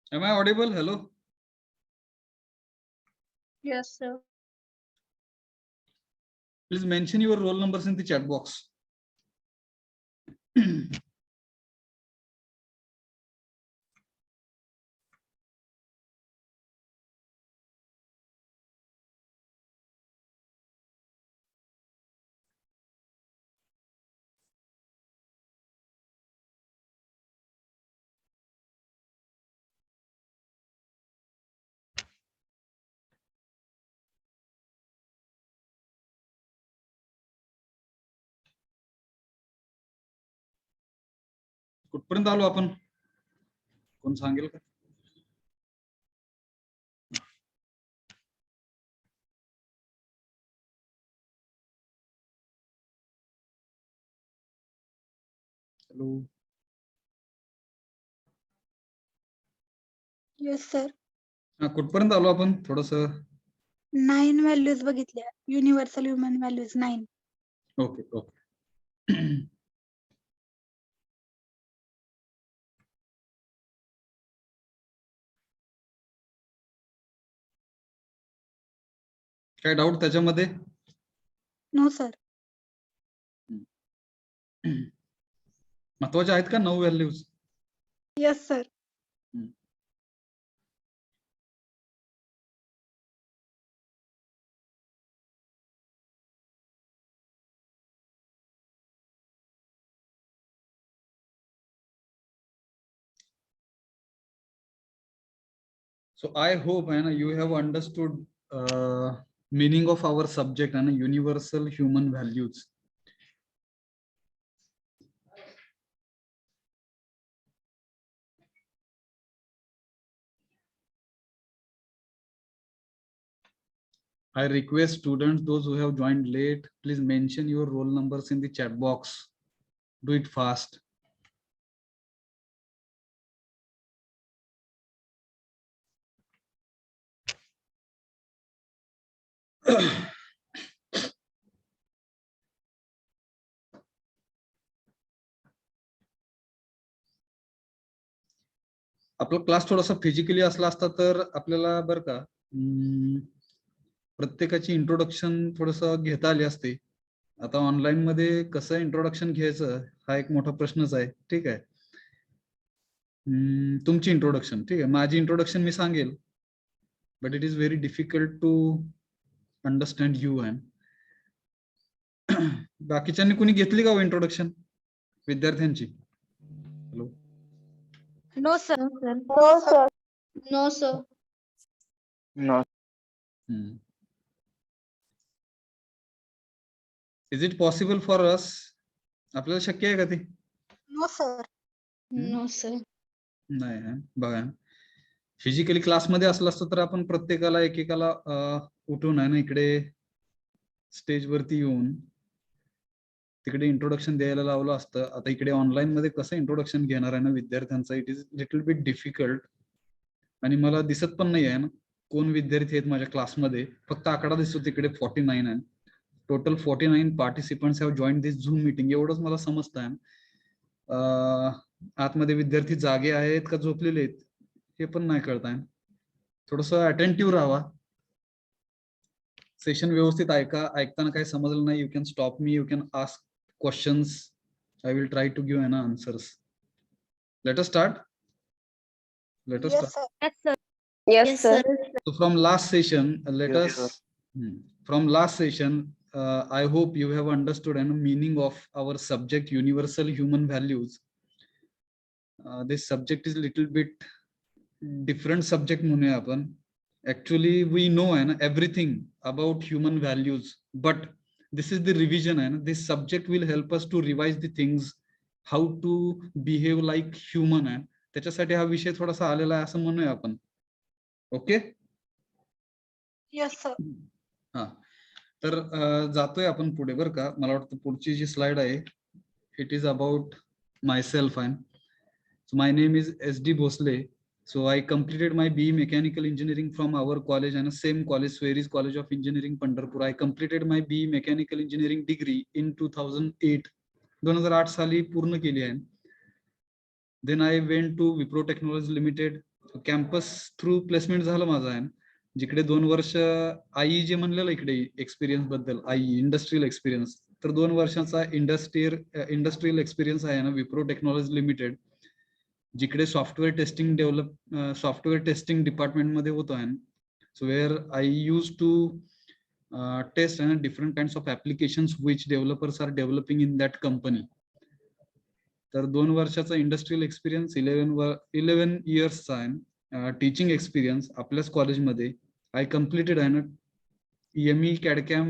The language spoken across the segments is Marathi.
Am I audible? Hello. Yes, sir. Please mention your roll numbers in the chat box. कुठपर्यंत आलो आपण? कोण सांगेल का? हॅलो. Yes, sir. हा, कुठपर्यंत आलो आपण? थोडस 9 व्हॅल्यूज बघितल्या. Universal human values 9. Okay okay. काय डाऊट त्याच्यामध्ये? No sir. महत्वाचे आहेत का 9 values? Yes sir. So I hope you have understood meaning of our subject and universal human values. I request students, those who have joined late, please mention your roll numbers in the chat box. Do it fast. आपला क्लास थोडासा फिजिकली असला असता तर आपल्याला बरं का प्रत्येकाची इंट्रोडक्शन थोडस घेता आली असते. आता ऑनलाईन मध्ये कसं इंट्रोडक्शन घ्यायचं हा एक मोठा प्रश्नच आहे. ठीक आहे. तुमची इंट्रोडक्शन ठीक आहे. माझी इंट्रोडक्शन मी सांगेल, but it is very difficult to understand you. And बाकीच्यांनी कुणी घेतली का इंट्रोडक्शन विद्यार्थ्यांची? Hello. No sir. No, sir. No sir. No. Is it possible for us? आपल्याला शक्य आहे का ते? No sir. No sir. नाही. बघा, फिजिकली क्लासमध्ये असलं असतं तर आपण प्रत्येकाला एकेकाला उठून आहे ना इकडे स्टेज वरती येऊन तिकडे इंट्रोडक्शन द्यायला लावलं असतं. आता इकडे ऑनलाईन मध्ये कसं इंट्रोडक्शन घेणार आहे ना विद्यार्थ्यांचं, it is little bit difficult. आणि मला दिसत पण नाही आहे ना कोण विद्यार्थी आहेत माझ्या क्लासमध्ये. फक्त आकडा दिसतो तिकडे 49 आहे. Total 49 participants have join this zoom meeting. एवढंच मला समजत आहे. आतमध्ये विद्यार्थी जागे आहेत का झोपलेले आहेत हे पण नाही कळत आहे. थोडस अटेंटिव्ह राहावा. सेशन व्यवस्थित ऐका. ऐकताना काही समजलं नाही, you can stop me, you can ask questions. I will try to give an answers. Let us start. Yes sir. Yes, sir. Yes, Yes, sir. sir. So from last session, let Yes, us. sir. From last session, I hope you have understood the meaning of our subject, universal human values. This subject is little bit different subject म्हणूया आपण. Actually, we know everything about human values, but this is the revision. This subject will help us to revise the things, how to behave like human. त्याच्यासाठी हा विषय थोडासा आलेला आहे असं म्हणूया आपण. ओके. Yes sir. हा, तर जातोय आपण पुढे बरं का. मला वाटतं पुढची जी स्लाइड आहे it is about myself. So my name is SD Bhosale. So I completed my BE Mechanical Engineering from our college and same college, Sweris College of Engineering, Pandharpur. I completed my BE Mechanical Engineering degree in 2008. 2008 साली पूर्ण केली आहे. Then I went to Wipro Technologies Limited. Campus through placement झालं माझं आहे. जिकडे 2 वर्ष आई जे म्हणलेलं इकडे एक्सपिरियन्स बद्दल, इंडस्ट्रियल एक्सपिरियन्स, तर 2 वर्षाचा इंडस्ट्रियल एक्सपिरियन्स आहे ना विप्रो टेक्नॉलॉजी लिमिटेड, जिकडे सॉफ्टवेअर टेस्टिंग डिपार्टमेंट मध्ये होतो आहे. So where I use to test different kinds of applications which developers are developing in that company. तर 2 वर्षाचा इंडस्ट्रियल एक्सपिरियन्स 11 इयर्सचा आहे. टीचिंग एक्सपिरियन्स आपल्याच कॉलेजमध्ये आय कम्प्लिटेड आहे ना एमई कॅडकॅम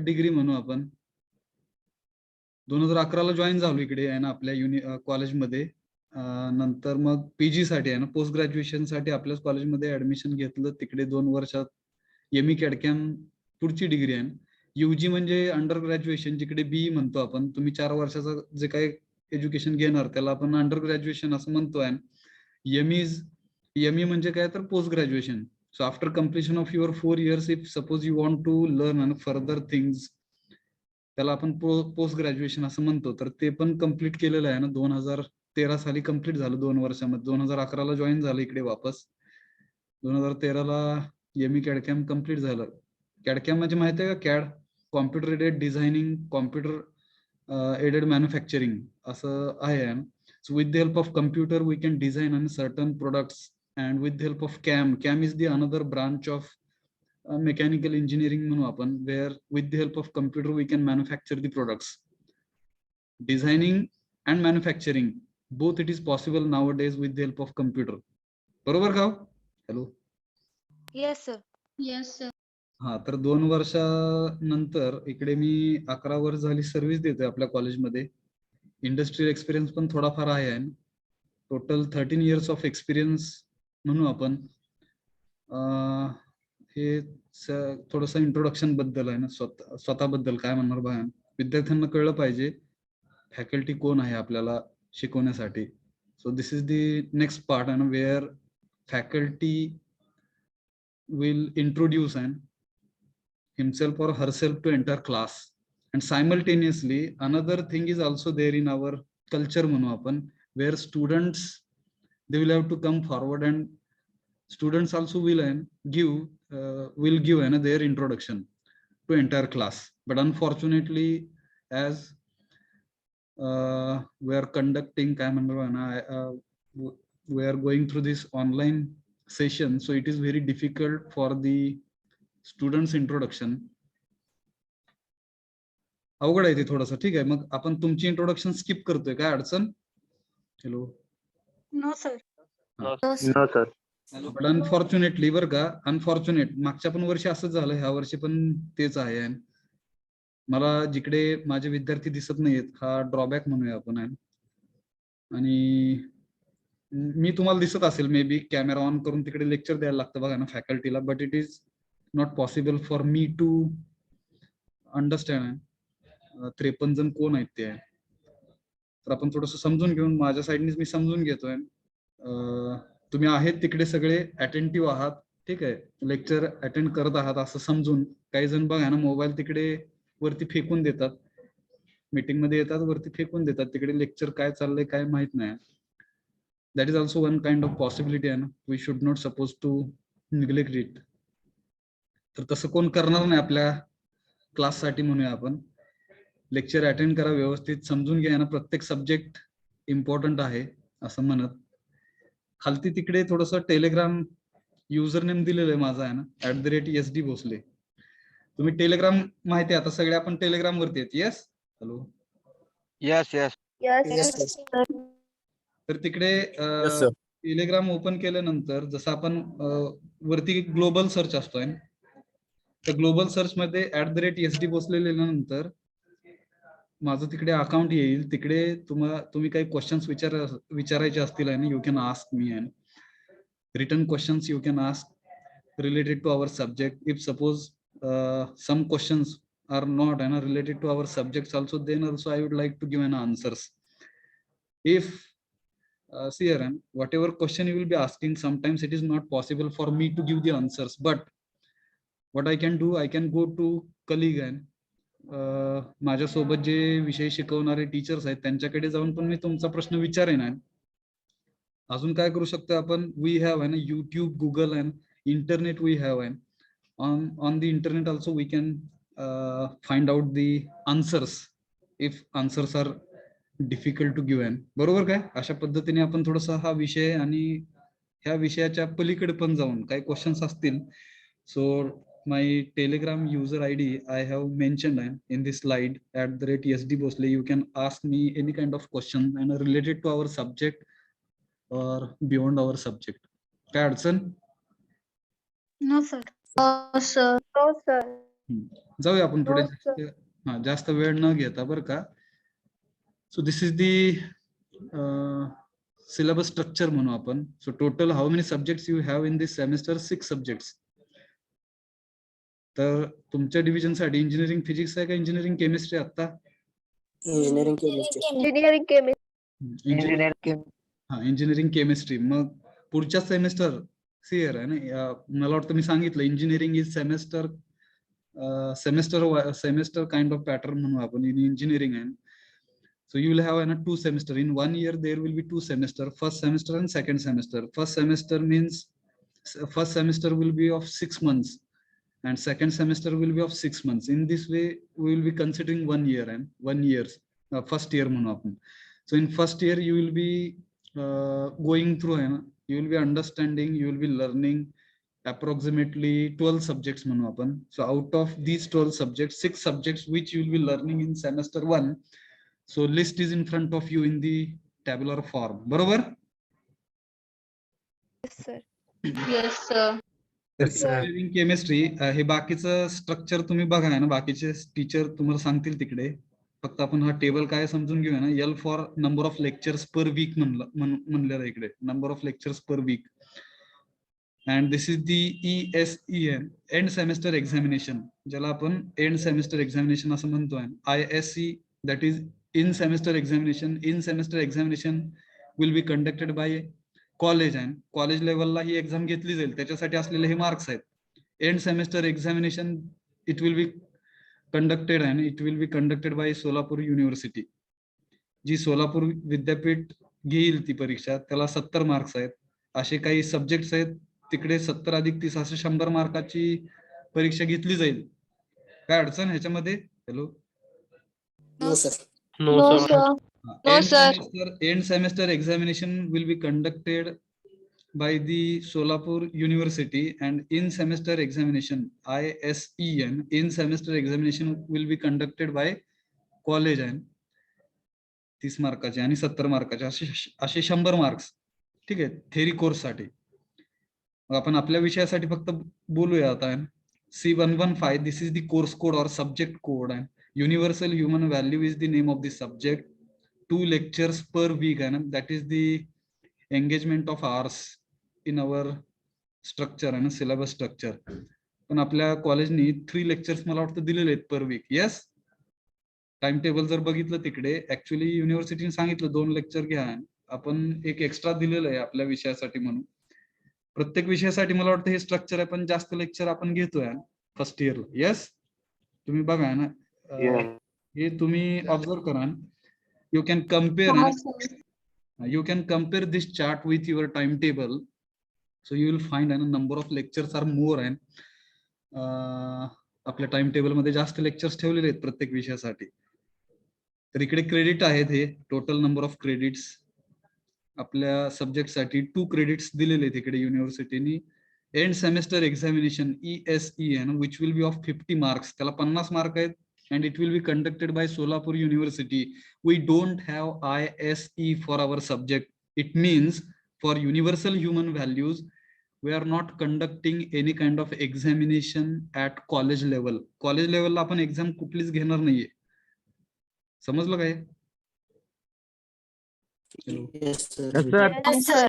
डिग्री म्हणू आपण. 2011ला जॉईन झालो इकडे आहे ना आपल्या कॉलेजमध्ये. नंतर मग पीजी साठी आहे ना पोस्ट ग्रॅज्युएशन साठी आपल्याच कॉलेजमध्ये ऍडमिशन घेतलं. तिकडे 2 वर्षात एमई कॅडकॅम पुढची डिग्री आहे. युजी म्हणजे अंडर ग्रॅज्युएशन, जिकडे बीई म्हणतो आपण. तुम्ही 4 वर्षाचं जे काही एज्युकेशन घेणार त्याला आपण अंडर ग्रॅज्युएशन असं म्हणतो आहे. एमई म्हणजे काय तर post graduation. So after completion of your 4 years, if suppose you want to learn further things, त्याला आपण पोस्ट ग्रॅज्युएशन असं म्हणतो. तर ते पण कम्प्लीट केलेलं आहे ना 2013 साली कम्प्लीट झालं 2 वर्षामध्ये. 2011ला जॉईन झालं इकडे वापस. 2013ला एमई कॅडकॅम कम्प्लीट झालं. कॅडकॅम म्हणजे माहिती आहे का? CAD, computer aided designing, computer aided manufacturing असं आहे. So with the help of computer we can design and certain products, and with the help of CAM is the another branch of mechanical engineering म्हणू आपण, where with the help of computer we can manufacture the products. Designing and manufacturing both it is possible now days with the help of computer. बरोबर का? Hello. Yes sir. Yes sir. हा, तर 2 वर्षानंतर इकडे मी 11 वर्ष झाली सर्व्हिस देतोय आपल्या कॉलेजमध्ये. इंडस्ट्रियल एक्सपिरियन्स पण थोडाफार आहे. टोटल 13 years ऑफ एक्सपिरियन्स म्हणू आपण. हे थोडस इंट्रोडक्शन बद्दल आहे ना, स्वतःबद्दल काय म्हणणार बघा. विद्यार्थ्यांना कळलं पाहिजे फॅकल्टी कोण आहे आपल्याला शिकवण्यासाठी. So this is the next part and where faculty will introduce himself or herself to enter class, and simultaneously another thing is also there in our culture म्हणू आपण, where students they will have to come forward and students also will give their introduction to entire class. But unfortunately, as we are conducting we are going through this online session, so it is very difficult for the students introduction. अवघड आहे ते थोडंसं. ठीक आहे, मग आपण तुमची इंट्रोडक्शन स्किप करतोय, काय अडचण? Hello. No sir. No sir. But unfortunately बरं का, अनफॉर्च्युनेट मागच्या पण वर्षी असंच झालं, ह्या वर्षी पण तेच आहे. मला जिकडे माझे विद्यार्थी दिसत नाहीयेत, हा ड्रॉबॅक म्हणूया आपण आहे. आणि मी तुम्हाला दिसत असेल मे बी, कॅमेरा ऑन करून तिकडे लेक्चर द्यायला लागतं बघा ना फॅकल्टीला, but it is not possible for me to understand 53 जण कोण आहेत ते. तर आपण थोडस समजून घेऊन, माझ्या साईडनीच मी समजून घेतोय. तुम्ही आहेत तिकडे सगळे अटेंटिव्ह आहात, ठीक आहे, लेक्चर अटेंड करत आहात असं समजून. काही जण बघा ना मोबाईल तिकडे वरती फेकून देतात, मीटिंग मध्ये येतात वरती फेकून देतात, तिकडे लेक्चर काय चाललंय काय माहित नाही. That is also one kind of possibility and we should not supposed to neglect it. तर तसं कोण करणार नाही आपल्या क्लास साठी म्हणूया आपण. लेक्चर अटेंड करा, व्यवस्थित समजून घ्या ना, प्रत्येक सब्जेक्ट इम्पॉर्टंट आहे असं म्हणत. खालती तिकडे थोडस टेलिग्राम युजर नेम दिलेलं आहे माझा आहे ना, @SD भोसले. तुम्ही टेलिग्राम माहिती आहे आता सगळे आपण टेलिग्राम वरती आहेत. Yes. Hello. Yes, yes. Yes. तर तिकडे टेलिग्राम ओपन केल्यानंतर जसं आपण वरती ग्लोबल सर्च असतोय, तर ग्लोबल सर्च मध्ये @SD भोसले लिहिल्यानंतर माझं तिकडे अकाउंट येईल. तिकडे तुम्ही काही क्वेश्चन्स विचारायचे असतील आहे ना, you can ask me. And return questions you can ask related to our subject. If suppose some questions are not related to our subjects also, then also I would like to give an answers. If see here, whatever question you will be asking, sometimes it is not possible for me to give the answers, but what I can do, I can go to colleague and माझ्यासोबत जे विषय शिकवणारे टीचर्स आहेत त्यांच्याकडे जाऊन पण मी तुमचा प्रश्न विचारेन. अजून काय करू शकतो आपण, वी हॅव आहे ना YouTube, Google and internet we have आहे. on the internet also we can find out the answers if answers are difficult to give. बरोबर काय, अशा पद्धतीने आपण थोडासा हा विषय आणि ह्या विषयाच्या पलीकडे पण जाऊन काही क्वेश्चन्स असतील. So my Telegram user ID I have mentioned in this slide @SD Bhosle. You can ask me any kind of question and related to our subject or beyond our subject. काय अडचण? No sir. हो सर. हो सर. जाऊया आपण पुढे. हो, sir. जास्त वेळ न घेता बरं का. So this is the syllabus structure म्हणू आपण. So total how many subjects you have in this semester? 6 subjects. तर तुमच्या डिव्हिजन साठी इंजिनिअरिंग फिजिक्स आहे का इंजिनिअरिंग केमिस्ट्री? आता इंजिनिअरिंग केमिस्ट्री. Engineering chemistry. मग पुढच्या सेमेस्टर सिअर आहे ना, मला वाटतं मी सांगितलं engineering is semester semester kind of pattern म्हणू आपण इन इंजिनिअरिंग आहे. So you will have 2 semester. In 1 year there will be 2 semester, first semester and second semester. First semester means first semester will be of 6 months and second semester will be of 6 months. In this way we will be considering 1 year and 1 year's first year म्हणू आपण. So in first year you will be going through you will be understanding, you will be learning approximately 12 subjects म्हणू आपण. So out of these 12 subjects, 6 subjects which you will be learning in semester 1. So list is in front of you in the tabular form. बरोबर? Yes sir. इंजिनिअरिंग केमिस्ट्री हे बाकीचं स्ट्रक्चर तुम्ही बघा आहे ना, बाकीचे टीचर तुम्हाला सांगतील तिकडे. फक्त आपण हा टेबल काय समजून घेऊया ना. L for number of lectures per week म्हणलेलं इकडे, number of lectures per week. And this is the ESEM, end semester examination, ज्याला आपण एंड सेमेस्टर एक्झामिनेशन असं म्हणतोय. ISE, that is in semester examination. In semester examination will be conducted by college and college level ला ही एक्झाम घेतली जाईल, त्याच्यासाठी असलेले हे मार्क्स आहेत. End semester examination it will be conducted and it will be conducted by Solapur university. जी सोलापूर विद्यापीठ घेईल ती परीक्षा, त्याला 70 मार्क्स आहेत. असे काही सब्जेक्ट्स आहेत तिकडे 70 अधिक 30 असे 100 मार्काची परीक्षा घेतली जाईल. काय अडचण ह्याच्यामध्ये? Hello. No sir. No, sir. End semester examination will be conducted by the Solapur University, and in semester examination ISEM, in semester examination will be conducted by college and 30 मार्काचे आणि 70 मार्काचे असे 100 मार्क्स. ठीक आहे, थेरी कोर्स साठी. आपण आपल्या विषयासाठी फक्त बोलूया आता. C115, this is the course code or subject code, and universal human value is the name of the subject. 2 lectures per week, and that is the engagement of hours in our structure and syllabus structure. पण आपल्या कॉलेजनी 3 लेक्चर्स मला वाटतं दिलेले आहेत पर वीक. येस, टाइम टेबल जर बघितलं तिकडे ऍक्च्युअली युनिव्हर्सिटीने सांगितलं 2 लेक्चर घ्या. आपण एक एक्स्ट्रा दिलेलं आहे आपल्या विषयासाठी म्हणून. प्रत्येक विषयासाठी मला वाटतं हे स्ट्रक्चर आहे, पण जास्त लेक्चर आपण घेतोय फर्स्ट इयरला. येस, तुम्ही बघा ना, हे तुम्ही ऑब्झर्व करा. You can compare this chart with your timetable. So you will find a number of lectures are more and आपल्या टाइम टेबल मध्ये जास्त लेक्चर्स ठेवलेले आहेत प्रत्येक विषयासाठी. तर इकडे क्रेडिट आहेत, हे टोटल नंबर ऑफ क्रेडिट्स आपल्या सब्जेक्ट साठी 2 क्रेडिट्स दिलेले आहेत इकडे युनिव्हर्सिटीनी. End semester examination ESEN which will be of 50 marks, त्याला 50 मार्क आहेत. And it will be conducted by Solapur University. We don't have ISE for our subject. It means for universal human values, we are not conducting any kind of examination at college level. College level ला आपण एक्झाम कुठलीच घेणार नाहीये. समजलं काय? Yes sir. Yes, sir.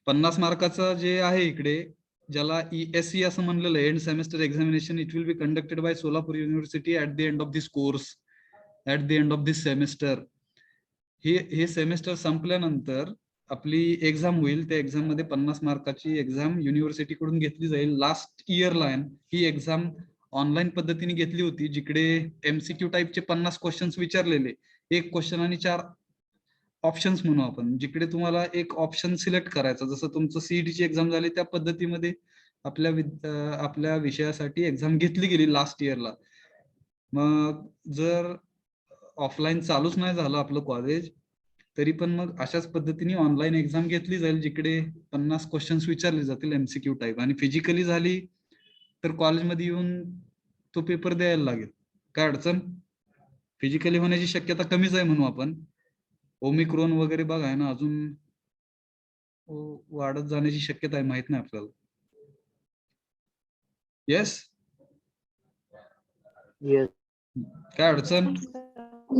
50 मार्काचं जे आहे इकडे, ज्याला ESE असं म्हणलेलं आहे, end semester examination it will be conducted by Solapur university at the end of this course, at the end of this semester. हे सेमेस्टर संपल्यानंतर आपली एक्झाम होईल. त्या एक्झाम मध्ये 50 मार्काची एक्झाम युनिव्हर्सिटी कडून घेतली जाईल. लास्ट इयरला ही एक्झाम ऑनलाईन पद्धतीने घेतली होती, जिकडे MCQ टाईपचे 50 क्वेश्चन्स विचारलेले, 1 क्वेश्चन आणि 4 ऑप्शन्स म्हणू आपण, जिकडे तुम्हाला एक ऑप्शन सिलेक्ट करायचा. जसं तुमचं सीईटीची एक्झाम झाली त्या पद्धतीमध्ये आपल्या विषयासाठी एक्झाम घेतली गेली लास्ट इयरला. मग जर ऑफलाईन चालूच नाही झालं आपलं कॉलेज, तरी पण मग अशाच पद्धतीने ऑनलाईन एक्झाम घेतली जाईल, जिकडे 50 क्वेश्चन्स विचारले जातील एमसीक्यू टाईप. आणि फिजिकली झाली तर कॉलेजमध्ये येऊन तो पेपर द्यायला लागेल. काय अडचण? फिजिकली होण्याची शक्यता कमीच आहे म्हणू आपण. ओमिक्रॉन वगैरे बघा आहे ना, अजून वाढत जाण्याची शक्यता आहे, माहित नाही आपल्याला. Yes, Yes. काय अडचण?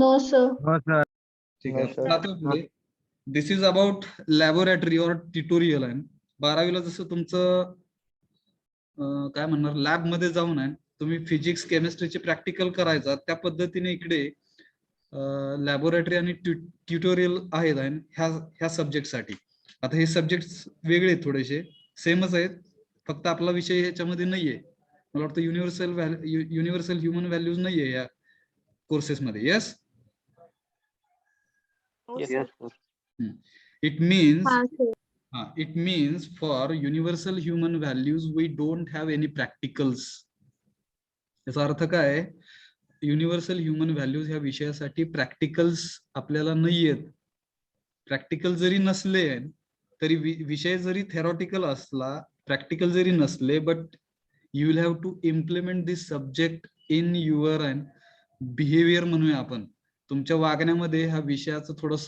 No, sir. ठीक आहे. दिस इज अबाउट लॅबोरेटरी और ट्युटोरियल आहे. 12वीला जसं तुमचं काय म्हणणार, लॅब मध्ये जाऊन आहे तुम्ही फिजिक्स केमिस्ट्रीचे प्रॅक्टिकल करायचा, त्या पद्धतीने इकडे लॅबोरेटरी आणि ट्युटोरियल आहेत ह्या सब्जेक्टसाठी. आता हे सब्जेक्ट वेगळे आहेत, थोडेसे सेमच आहेत, फक्त आपला विषय ह्याच्यामध्ये नाहीये. मला वाटतं युनिव्हर्सल ह्युमन व्हॅल्यूज नाहीये या कोर्सेसमध्ये. Yes, it means for universal human values we don't have any practicals. याचा अर्थ काय? युनिव्हर्सल ह्युमन व्हॅल्यूज ह्या विषयासाठी प्रॅक्टिकल्स आपल्याला नाहीयेत. प्रॅक्टिकल जरी नसले तरी विषय जरी थेरॉटिकल असला, प्रॅक्टिकल जरी नसले, but you will have to implement this subject in your behaviour म्हणूया आपण. तुमच्या वागण्यामध्ये ह्या विषयाचं थोडस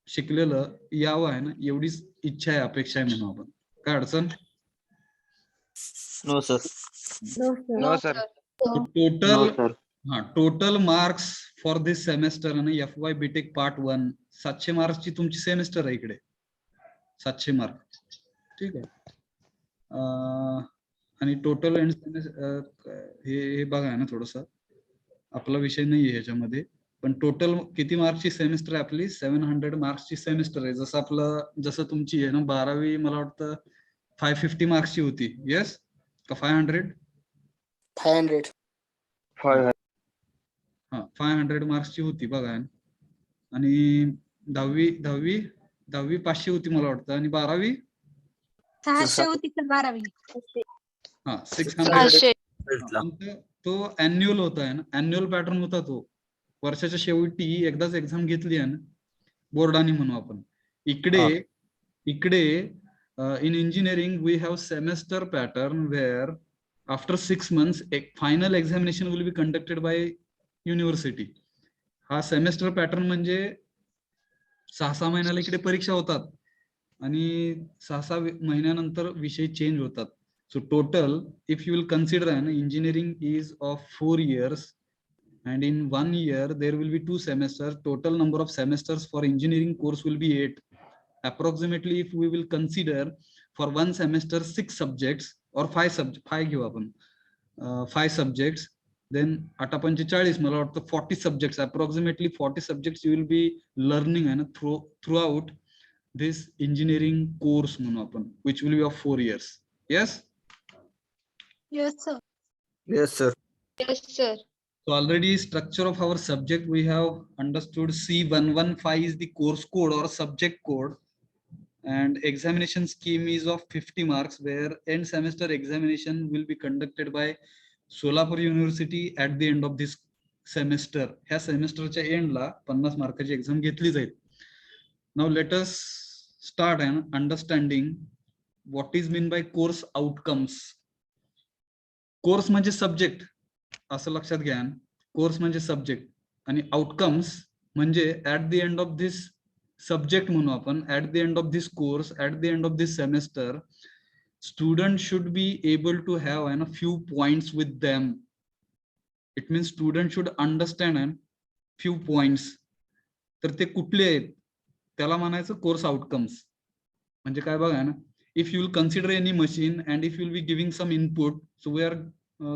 शिकलेलं यावं आहे ना, एवढीच इच्छा आहे, अपेक्षा आहे म्हणू आपण. काय अडचण? No, sir. No, sir. Total marks for this semester आणि FY BTech पार्ट 1 700 मार्क्सची तुमची सेमेस्टर आहे इकडे. 700 मार्क, ठीक आहे. आणि टोटल हे बघा ना, थोडस आपला विषय नाहीये ह्याच्यामध्ये, पण टोटल किती मार्क्सची सेमेस्टर आहे आपली? 700 मार्क्सची सेमेस्टर आहे. जसं तुमची आहे ना 12वी, मला वाटतं 550 मार्क्सची होती. येस का 500? 500. 500 मार्क्सची होती बघा. आणि दहावी 500 होती मला वाटतं, आणि 12वी 600 होती तर 12वी. 600. तो अॅन्युअल होता ना, अॅन्युअल पॅटर्न होता तो. वर्षाच्या शेवटी एकदाच एक्झाम घेतली आहे ना बोर्डाने म्हणू आपण. इकडे in engineering we have semester pattern where after 6 months a final examination will be conducted by university. हा सेमेस्टर पॅटर्न म्हणजे 6 महिन्याला इकडे परीक्षा होतात आणि 6 महिन्यानंतर विषय चेंज होतात. So total, if you will consider engineering is of 4 years and in 1 year there will be 2 semesters. Total number of semesters for engineering course will be 8. Approximately if we will consider for 1 semester 6 subjects or 5 घेऊ आपण, 5 subjects, then 8×45 मला वाटतं 40 subjects, approximately 40 subjects you will be learning throughout this engineering course म्हणू आपण, which will be of 4 years. Yes? Yes, sir. Yes, sir. Yes, sir. So already structure of our subject we have understood. C115 is the course code or subject code, and examination scheme is of 50 marks, where end semester examination will be conducted by Solapur University at the end of this semester. ह्या सेमेस्टरच्या एंडला 50 मार्काची एक्झाम घेतली जाईल. Now let us start understanding what is mean by course outcomes. Course म्हणजे सब्जेक्ट असं लक्षात घ्या. कोर्स म्हणजे सब्जेक्ट आणि आउटकम्स म्हणजे at the end of this subject म्हणू आपण, at the end of this course, at the end of this semester, student should be able to have few points with them. It means student should understand few points. तर ते कुठले आहेत त्याला म्हणायचं कोर्स आउटकम्स. म्हणजे काय बघा ना, if you will consider any machine and if you will be giving some input, so we are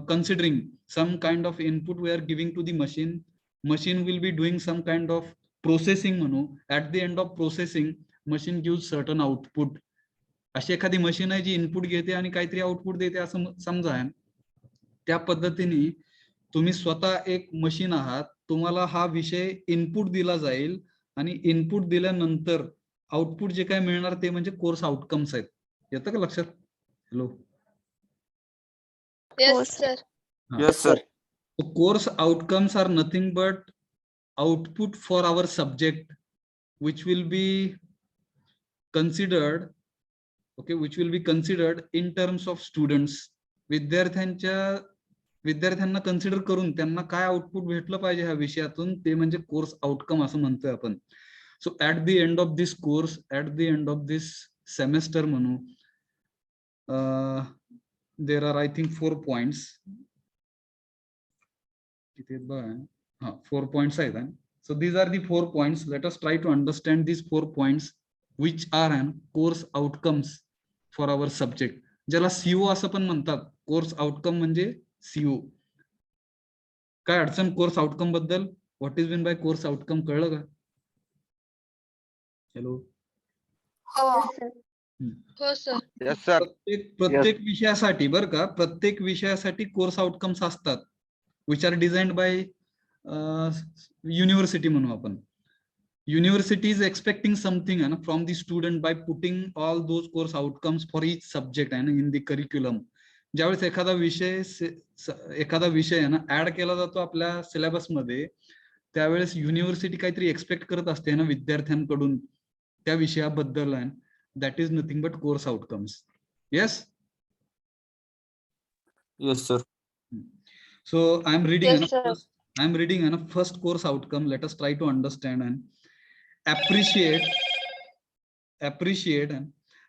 considering some kind of input we are giving to the machine will be doing some kind of processing म्हणू. at the end of processing machine gives certain output. अशी एखादी मशीन आहे जी इनपुट घेते आणि काहीतरी आउटपुट देते असं समजा. त्या पद्धतीने तुम्ही स्वतः एक मशीन आहात, तुम्हाला हा विषय इनपुट दिला जाईल आणि इनपुट दिल्यानंतर आउटपुट जे काय मिळणार ते म्हणजे कोर्स आउटकम्स आहेत. येतं का लक्षात? Hello. Yes, sir. Yes, sir. So course outcomes are nothing but output for our subject, which will be considered, okay, which will be considered in terms of students. विद्यार्थ्यांना कन्सिडर करून त्यांना काय आउटपुट भेटलं पाहिजे ह्या विषयातून ते म्हणजे कोर्स आउटकम असं म्हणतोय आपण. So at the end of this course, at the end of this semester म्हणू, there are I think 4 points. किती बघा, 4 पॉइंट्स आहेत. So these are the 4 points. Let us try to understand these 4 points which are an course outcomes for our subject. ज्याला CO असं पण म्हणतात. कोर्स आउटकम म्हणजे CO. काय अडचण कोर्स आउटकम बद्दल? What is mean bye course outcome कळलं का? हॅलो. हो सर. Yes, sir. प्रत्येक विषयासाठी बरं का, प्रत्येक विषयासाठी कोर्स आउटकम्स असतात विच आर डिझाइन्ड बाय युनिव्हर्सिटी म्हणू आपण. University is expecting something from the student by putting all those course outcomes for each subject in the curriculum. ज्यावेळेस एखादा विषय ऍड केला जातो आपल्या सिलेबस मध्ये, त्यावेळेस युनिव्हर्सिटी काहीतरी एक्सपेक्ट करत असते ना विद्यार्थ्यांकडून त्या विषयाबद्दल. That is nothing but course outcomes. Yes. Yes, sir. So I am reading Yes, sir. first course outcome. Let us try to understand and appreciate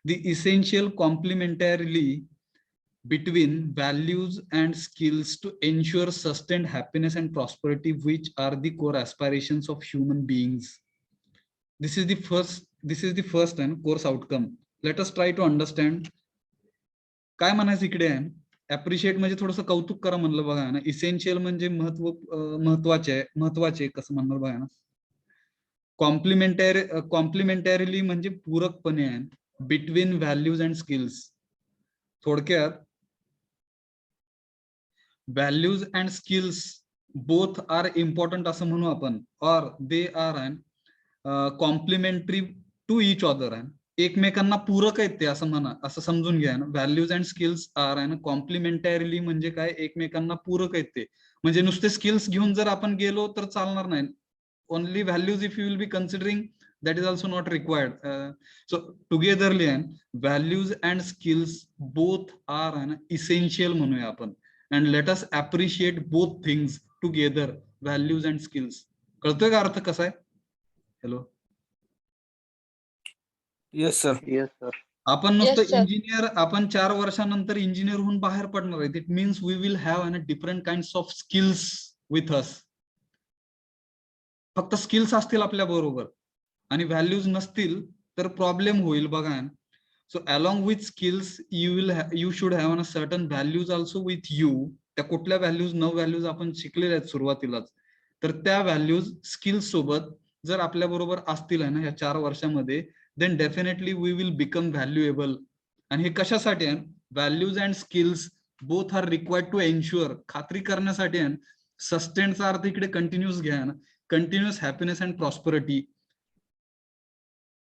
the essential complementarily between values and skills to ensure sustained happiness and prosperity, which are the core aspirations of human beings. This is the first course outcome. Let us try to understand. काय म्हणायचं इकडे आहे? अप्रिशिएट म्हणजे थोडंसं कौतुक करा म्हणलं बघा ना. इसेन्शियल म्हणजे महत्वाचे कसं म्हणणार बघा ना. कॉम्प्लिमेंटरीली म्हणजे पूरकपणे आहे. Between values and skills. थोडक्यात values and skills both are important असं म्हणू आपण, or they are complementary to each other. एकमेकांना पूरक आहेत ते असं म्हणा, असं समजून घ्या. Values and skills are complementarily म्हणजे काय, एकमेकांना पूरक आहेत ते. म्हणजे नुसते स्किल्स घेऊन जर आपण गेलो तर चालणार नाही. only values if you will be considering, that is also not required. So togetherly values and skills both are essential म्हणूया आपण. And let us appreciate both things together, values and skills. कळतोय का अर्थ कसा आहे? Hello. Yes, sir. Yes, sir. आपण नुसतं Yes, sir. इंजिनियर, आपण 4 वर्षानंतर इंजिनियर होऊन बाहेर पडणार आहे. It means we will have different kinds of skills with us. फक्त स्किल्स असतील आपल्या बरोबर आणि व्हॅल्यूज नसतील तर प्रॉब्लेम होईल बघा. So along with skills you should have a certain values also with you. त्या कुठल्या व्हॅल्यूज, व्हॅल्यूज आपण शिकलेल्या आहेत सुरुवातीलाच, तर त्या व्हॅल्यूज स्किल्स सोबत जर आपल्या बरोबर असतील ना या 4 वर्षामध्ये, then definitely we will become valuable. आणि हे कशासाठी आहे? Values and skills both are required to ensure, खात्री करण्यासाठी. सस्टेनचा अर्थ इकडे कंटिन्यूस घ्या ना. Continuous happiness and prosperity.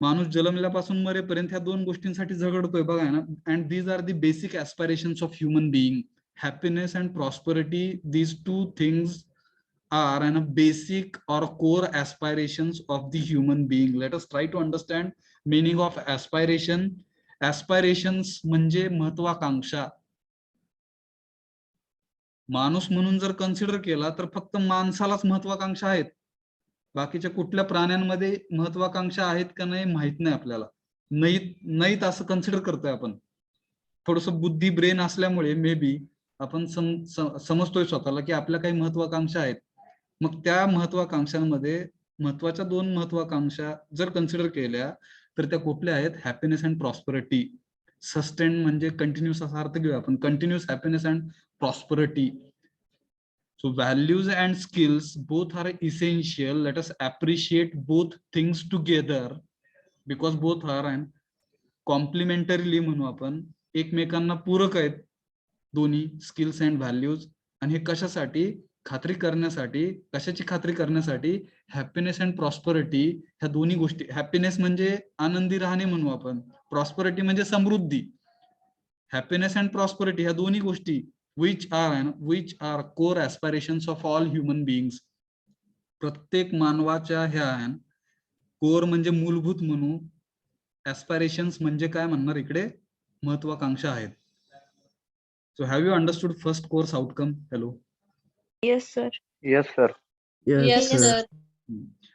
माणूस जन्मल्यापासून मरेपर्यंत ह्या 2 गोष्टींसाठी झगडतोय बघा ना. And these are the basic aspirations of human being. Happiness and prosperity, these 2 things are basic or core aspirations of the human being. Let us try to understand meaning of aspiration. Aspirations म्हणजे महत्वाकांक्षा. माणूस म्हणून जर कन्सिडर केला तर फक्त माणसालाच महत्वाकांक्षा आहेत. बाकीच्या कुठल्या प्राण्यांमध्ये महत्वाकांक्षा आहेत का नाही माहित नाही आपल्याला. नाहीत असं कन्सिडर करतोय आपण. थोडस बुद्धी ब्रेन असल्यामुळे मे बी आपण समजतोय स्वतःला की आपल्या काही महत्वाकांक्षा आहेत. मग त्या महत्वाकांक्षांमध्ये महत्वाच्या 2 महत्वाकांक्षा जर कन्सिडर केल्या तर त्या कुठल्या आहेत? Happiness and prosperity. सस्टेन म्हणजे कंटिन्युअस असा अर्थ घेऊया आपण. Continuous happiness and prosperity. So values and skills both are essential. Let us appreciate both things together because both are complementarily म्हणू आपण, एकमेकांना पूरक आहेत दोन्ही स्किल्स अँड व्हॅल्यूज. आणि हे कशासाठी? खात्री करण्यासाठी, कशाची खात्री करण्यासाठी? हॅपीनेस अँड प्रॉस्परिटी ह्या दोन्ही गोष्टी. हॅपीनेस म्हणजे आनंदी राहणे म्हणू आपण, प्रॉस्परिटी म्हणजे समृद्धी. हॅपीनेस अँड प्रॉस्परिटी ह्या दोन्ही गोष्टी which are core aspirations of all human beings. प्रत्येक मानवाच्या ह्या कोर म्हणजे मूलभूत म्हणू, ऍस्पायरेशन्स म्हणजे काय म्हणणार इकडे? महत्वाकांक्षा आहेत. So have you understood first course outcome? Hello. Yes sir. Yes, sir. Yes, sir.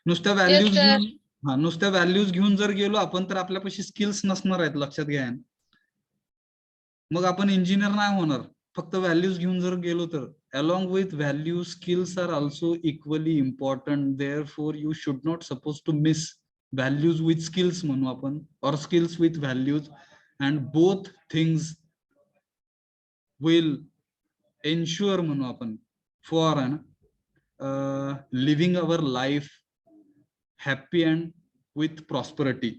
नुसत्या Yes, व्हॅल्यूज sir. घेऊन नुसत्या व्हॅल्यूज घेऊन जर गेलो आपण तर आपल्यापाशी स्किल्स नसणार आहेत, लक्षात घ्या. मग आपण इंजिनियर नाही होणार. फक्त व्हॅल्यूज घेऊन जर गेलो तर. along with value, skills are also equally important. Therefore you should not supposed to miss values with skills म्हणू आपण, or skills with values, and both things will ensure म्हणू आपण for living our life happy and with prosperity.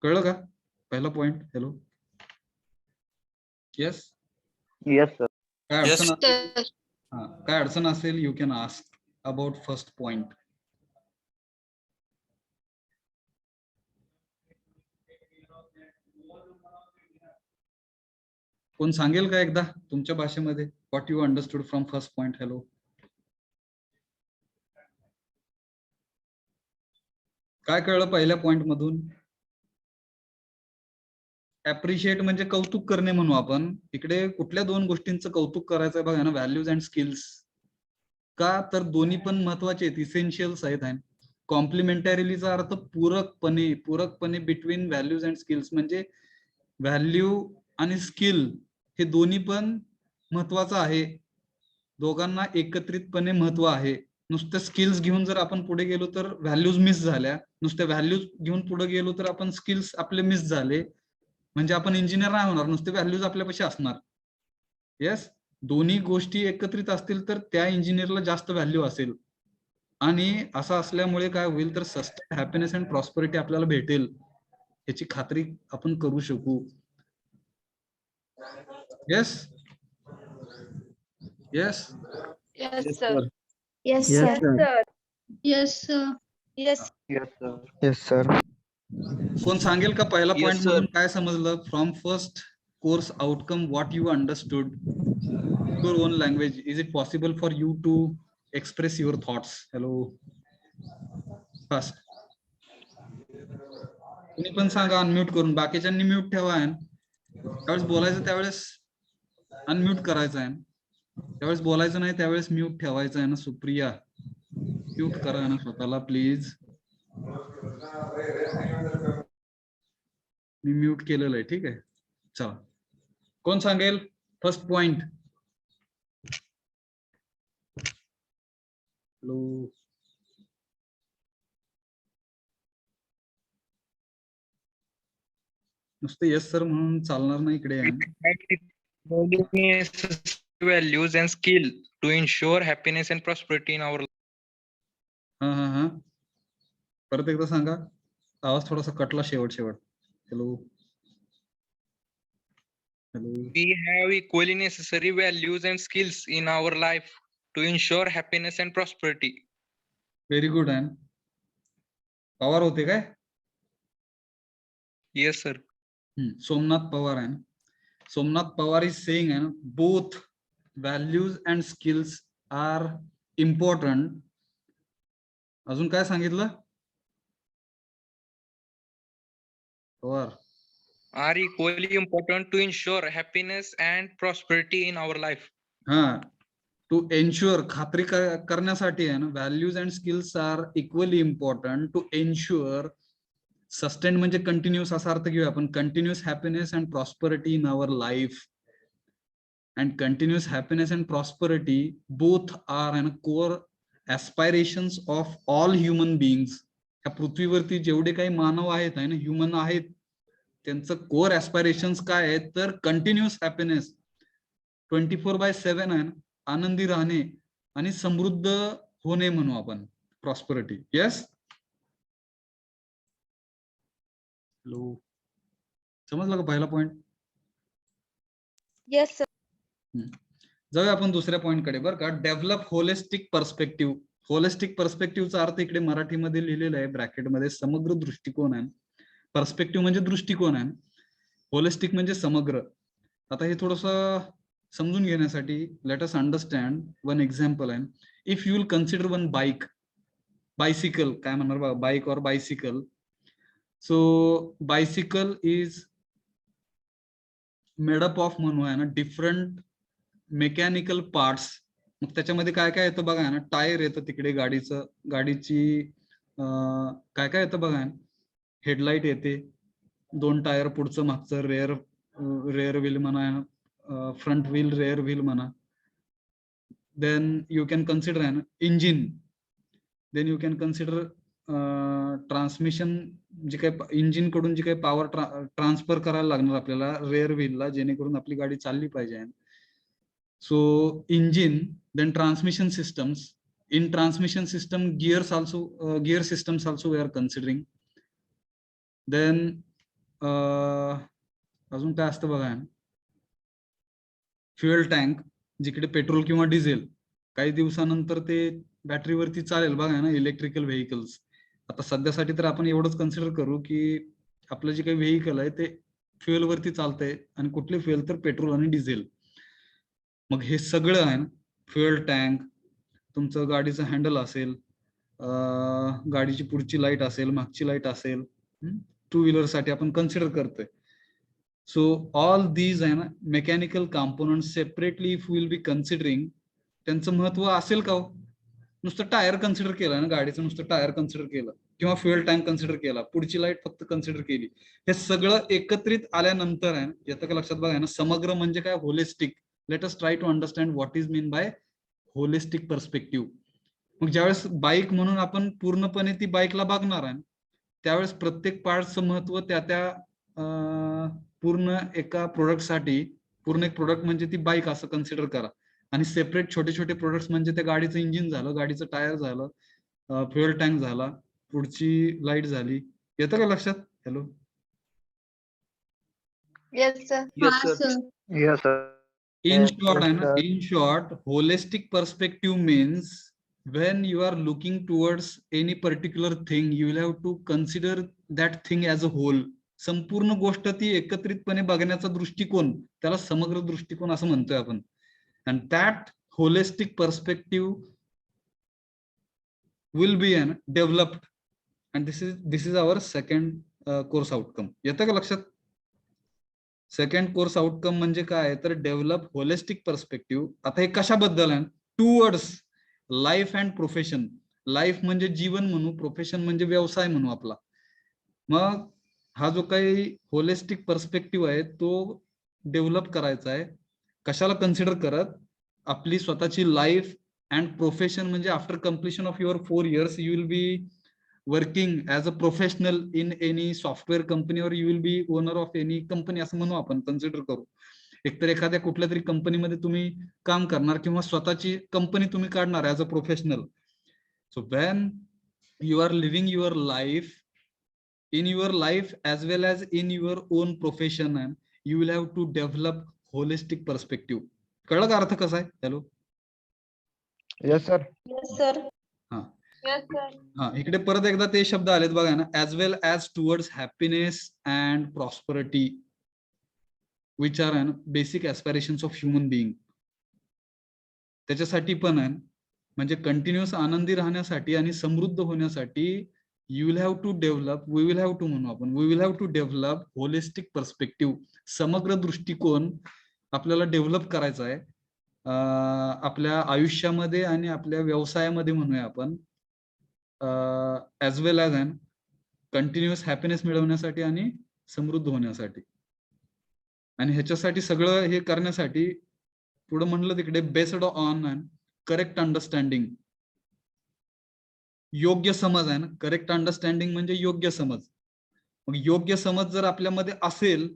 कळलं का पहिला point? Hello. Yes. Yes, sir. काय Yes. अडचण Sir. काय अडचण असेल you can ask about first point. कोण सांगेल का एकदा तुमच्या भाषेमध्ये what you understood from first point? Hello. काय कळलं पहिल्या पॉइंट मधून? ऍप्रिशिएट म्हणजे कौतुक करणे म्हणू आपण. इकडे कुठल्या दोन गोष्टींचं कौतुक करायचं आहे बघा ना, व्हॅल्यूज अँड स्किल्स. का तर दोन्ही पण महत्वाचे आहेत, इसेन्शियल्स आहेत. कॉम्प्लिमेंटरीलीचा अर्थ पूरकपणे बिटवीन व्हॅल्यूज अँड स्किल्स, म्हणजे व्हॅल्यू आणि स्किल हे दोन्ही पण महत्वाचं आहे. दोघांना एकत्रितपणे महत्व आहे. नुसतं स्किल्स घेऊन जर आपण पुढे गेलो तर व्हॅल्यूज मिस झाल्या, नुसत्या व्हॅल्यूज घेऊन पुढे गेलो तर आपण स्किल्स आपले मिस झाले, म्हणजे आपण इंजिनियर नाही होणार. नुसते व्हॅल्यूज आपल्यापाशी असणार. येस. दोन्ही गोष्टी एकत्रित असतील तर त्या इंजिनियरला जास्त व्हॅल्यू असेल. आणि असं असल्यामुळे काय होईल तर सस्टेन हॅपीनेस अँड प्रॉस्परिटी आपल्याला भेटेल, याची खात्री आपण करू शकू. Yes. Yes. Yes, Yes, sir. sir. Yes Yes, sir. sir. Yes, sir. Yes. Yes, sir. Yes, sir. कोण सांगेल का पहिला Yes, पॉइंट sir. मधून काय समजलं? From first course outcome what you understood your own language. Is it possible for you to express your thoughts? Hello. Fast. तुम्ही पण सांगा अनम्यूट करून, बाकीच्यांनी म्यूट ठेवा. त्यावेळेस बोलायचं त्यावेळेस अनम्यूट करायचं आहे, त्यावेळेस बोलायचं नाही त्यावेळेस म्यूट ठेवायचं आहे ना. सुप्रिया, म्यूट करा ना स्वतःला प्लीज. मी म्यूट केलेलं आहे, ठीक आहे. चला, कोण सांगेल फर्स्ट पॉइंट? हॅलो. नुसतं येस सर म्हणून चालणार नाही इकडे. Values and skill to ensure happiness and prosperity in our life. हा. परत एकदा सांगा, आवाज थोडासा कटला शेवट. Hello. We have equally necessary values and skills in our life to ensure happiness and prosperity. Very good. आहे पवार होते काय? Yes, sir. सोमनाथ पवार आहे. Somnath Pawar is saying both values and skills are important. अजून काय सांगितलं Pawar? Are equally important to ensure happiness and prosperity in our life. हा, टू एन्श्युअर, खात्री करण्यासाठी आहे ना. Values and skills are equally important to ensure. Sustain म्हणजे कंटिन्यूस असा अर्थ घेऊया आपण. Continuous happiness and prosperity in our life. And continuous happiness and prosperity both are and core aspirations of all human beings. ह्या पृथ्वीवरती जेवढे काही मानव आहेत ना, ह्युमन आहेत, त्यांचं कोर ऍस्पायरेशन्स काय आहेत तर कंटिन्यूस हॅपीनेस, 24/7 आहे, आनंदी राहणे आणि समृद्ध होणे म्हणू आपण, प्रॉस्परिटी. येस. हॅलो. समजलं का पहिला पॉइंट? Yes sir. जाऊया आपण दुसऱ्या पॉइंटकडे बरं का. Develop holistic perspective. होलिस्टिक पर्स्पेक्टिव्हचा अर्थ इकडे मराठीमध्ये लिहिलेला आहे ब्रॅकेटमध्ये, समग्र दृष्टिकोन आहे. पर्स्पेक्टिव्ह म्हणजे दृष्टिकोन आहे, होलिस्टिक म्हणजे समग्र. आता हे थोडस समजून घेण्यासाठी let us understand one example आहे. If you will consider one bicycle, काय म्हणणार बघा, बाईक और bicycle. So bicycle is made up of म्हणूया ना डिफरंट मेकॅनिकल पार्ट्स. मग त्याच्यामध्ये काय काय येतं बघा ना, टायर येतं तिकडे गाडीचं, गाडीची काय काय येतं बघा, हेडलाईट येते, 2 टायर पुढचं मागचं, रेअर व्हील म्हणा, फ्रंट व्हील, रेअर व्हील म्हणा. Then you can consider engine. Then you can consider transmission, जे काही इंजिन कडून जी काही पॉवर ट्रान्सफर करायला लागणार आपल्याला रेअर व्हीलला, जेणेकरून आपली गाडी चालली पाहिजे. So engine, then transmission systems. In transmission system, gear systems also we are considering. Then अजून काय असतं बघा, फ्युएल टँक, जिकडे पेट्रोल किंवा डिझेल, काही दिवसानंतर ते बॅटरीवरती चालेल बघा ना, इलेक्ट्रिकल व्हेकल्स. आता सध्यासाठी तर आपण एवढंच कन्सिडर करू की आपलं जे काही व्हेकल आहे ते फ्युएल वरती चालतंय, आणि कुठले फ्युएल तर पेट्रोल आणि डिझेल. मग हे सगळं आहे ना, फ्युएल टँक, तुमचं गाडीचं हँडल असेल, गाडीची पुढची लाईट असेल, मागची लाईट असेल, 2 व्हीलर साठी आपण कन्सिडर करतोय. सो ऑल दीज आहे ना mechanical component separately if will be considering, त्यांचं महत्व असेल का हो? नुसतं टायर कन्सिडर केलं ना, गाडीचं नुसतं टायर कन्सिडर केलं, किंवा फ्युएल टँक कन्सिडर केला, पुढची लाईट फक्त कन्सिडर केली, हे सगळं एकत्रित आल्यानंतर आहे, येतं का लक्षात बघा ना, समग्र म्हणजे काय, holistic. Let us try to understand what is mean by holistic perspective. मग ज्यावेळेस बाईक म्हणून आपण पूर्णपणे ती बाईकला बघणार आहे, त्यावेळेस प्रत्येक पार्टचं महत्व त्या पूर्ण एका प्रोडक्टसाठी, पूर्ण एक प्रोडक्ट म्हणजे ती बाईक असं कन्सिडर करा, आणि सेपरेट छोटे छोटे प्रोडक्ट्स म्हणजे त्या गाडीचं इंजिन झालं, गाडीचं टायर झालं, फ्युएल टँक झाला, पुढची लाईट झाली. येतं का लक्षात? हॅलो. Yes, sir. Yes, हाँ, sir. sir. Yes, sir. In Yes, short, sir. in short, holistic perspective means when you are looking towards any particular thing, you will have to consider that thing as a whole. संपूर्ण गोष्ट ती एकत्रितपणे बघण्याचा दृष्टिकोन, त्याला समग्र दृष्टिकोन असं म्हणतोय आपण. And that holistic perspective will be developed, and this is our second course outcome. येतं का लक्षात? सेकंड कोर्स आउटकम म्हणजे काय, तर डेव्हलप होलिस्टिक पर्स्पेक्टिव्ह. आता हे कशाबद्दल आहे? Towards life and profession. Life म्हणजे जीवन म्हणू, प्रोफेशन म्हणजे व्यवसाय म्हणू आपला. मग हा जो काही होलिस्टिक पर्स्पेक्टिव्ह आहे तो डेव्हलप करायचा आहे. कशाला कन्सिडर करत? आपली स्वतःची लाईफ अँड प्रोफेशन, म्हणजे after completion of your 4 years you will be working as a professional in any software company, और you will be owner of any company, असं म्हणू आपण, कन्सिडर करू. एकतर एखाद्या कुठल्या तरी कंपनीमध्ये तुम्ही काम करणार, किंवा स्वतःची कंपनी तुम्ही काढणार as a professional. So when you are living your life, in your life as well as in your own profession, and you will have to develop holistic perspective. कळलं का अर्थ कसा आहे? Hello. Yes, sir. Yes, sir. हा Yes, sir. हा, इकडे परत एकदा ते शब्द आलेत बघा ना, as well as towards happiness and prosperity, which are basic aspirations of human being. त्याच्यासाठी पण आहे, म्हणजे कंटिन्युअस आनंदी राहण्यासाठी आणि समृद्ध होण्यासाठी you will have to develop, we will have to म्हणू आपण, we will have to develop holistic perspective. समग्र दृष्टिकोन आपल्याला डेव्हलप करायचा आहे आपल्या आयुष्यामध्ये आणि आपल्या व्यवसायामध्ये म्हणूया आपण, ॲज वेल ॲज कंटिन्युअस हॅपीनेस मिळवण्यासाठी आणि समृद्ध होण्यासाठी. आणि ह्याच्यासाठी सगळं हे करण्यासाठी पुढे म्हणलं तिकडे बेस्ड ऑन करेक्ट अंडरस्टँडिंग, योग्य समज आहे ना. करेक्ट अंडरस्टँडिंग म्हणजे योग्य समज. मग योग्य समज जर आपल्यामध्ये असेल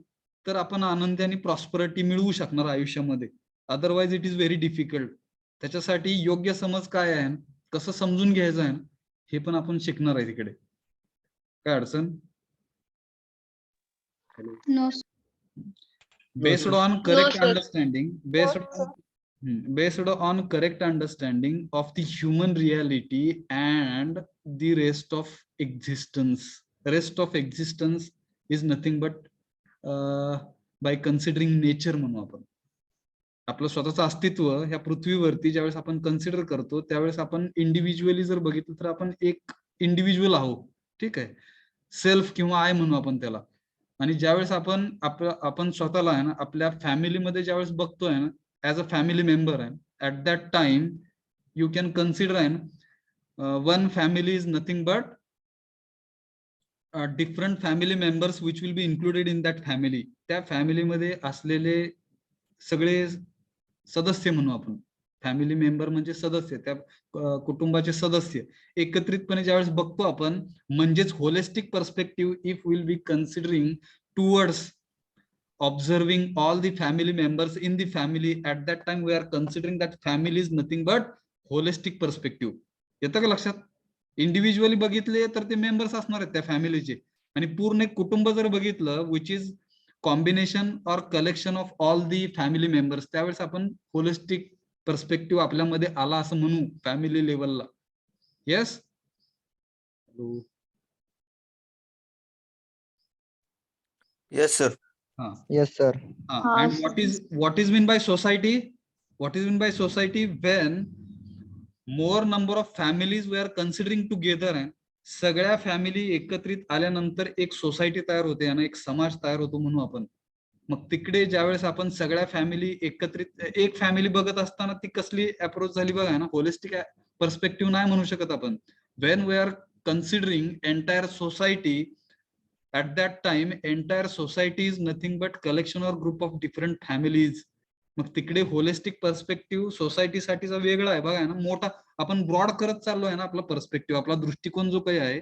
तर आपण आनंदी आणि प्रॉस्परिटी मिळवू शकणार आयुष्यामध्ये. Otherwise it is very difficult. त्याच्यासाठी योग्य समज काय आहे, कसं समजून घ्यायचं आहे, हे पण आपण शिकणार आहे तिकडे. काय अडचण? No, based on correct sir. Understanding, based No, sir. Based on correct understanding of the human reality and the rest of existence. Rest of existence is nothing but by considering nature म्हणू आपण. आपलं स्वतःचं अस्तित्व ह्या पृथ्वीवरती ज्यावेळेस आपण कन्सिडर करतो त्यावेळेस आपण इंडिव्हिज्युअली जर बघितलं तर आपण एक इंडिव्हिज्युअल आहोत, ठीक आहे, सेल्फ किंवा आय म्हणू आपण त्याला. आणि ज्यावेळेस आपण स्वतःला आहे ना आपल्या फॅमिलीमध्ये ज्यावेळेस बघतोय ना ऍज अ फॅमिली मेंबर आहे, at that time you can consider one family is nothing but different family members which will be included in that family. त्या फॅमिलीमध्ये असलेले सगळे सदस्य म्हणू आपण. फॅमिली मेंबर म्हणजे सदस्य, त्या कुटुंबाचे सदस्य एकत्रितपणे ज्यावेळेस बघतो आपण, म्हणजेच holistic perspective if will be considering towards observing all the family members in the family, at that time we are considering that family is nothing but holistic perspective. येतं का लक्षात? इंडिव्हिज्युअली बघितले तर ते मेंबर्स असणार आहेत त्या फॅमिलीचे, आणि पूर्ण एक कुटुंब जर बघितलं विच इज कॉम्बिनेशन और collection of all the family members, त्यावेळेस आपण होलिस्टिक पर्स्पेक्टिव्ह आपल्यामध्ये आला असं म्हणू फॅमिली लेवलला. Yes. Yes, sir. Yes, sir. And what is mean by society? What is mean by society? When more number of families we are considering together, सगळ्या फॅमिली एकत्रित आल्यानंतर एक सोसायटी तयार होते आणि एक समाज तयार होतो म्हणू आपण. मग तिकडे ज्यावेळेस आपण सगळ्या फॅमिली एकत्रित एक फॅमिली बघत असताना ती कसली अप्रोच झाली बघा ना, होलिस्टिक पर्स्पेक्टिव्ह नाही म्हणू शकत आपण. When we are considering entire society, at that time entire society is nothing but collection or group of different families. मग तिकडे होलिस्टिक पर्स्पेक्टिव्ह सोसायटी साठीचा वेगळा आहे बघा ना, मोठा आपण ब्रॉड करत चाललोय ना आपला पर्स्पेक्टिव्ह, आपला दृष्टिकोन जो काही आहे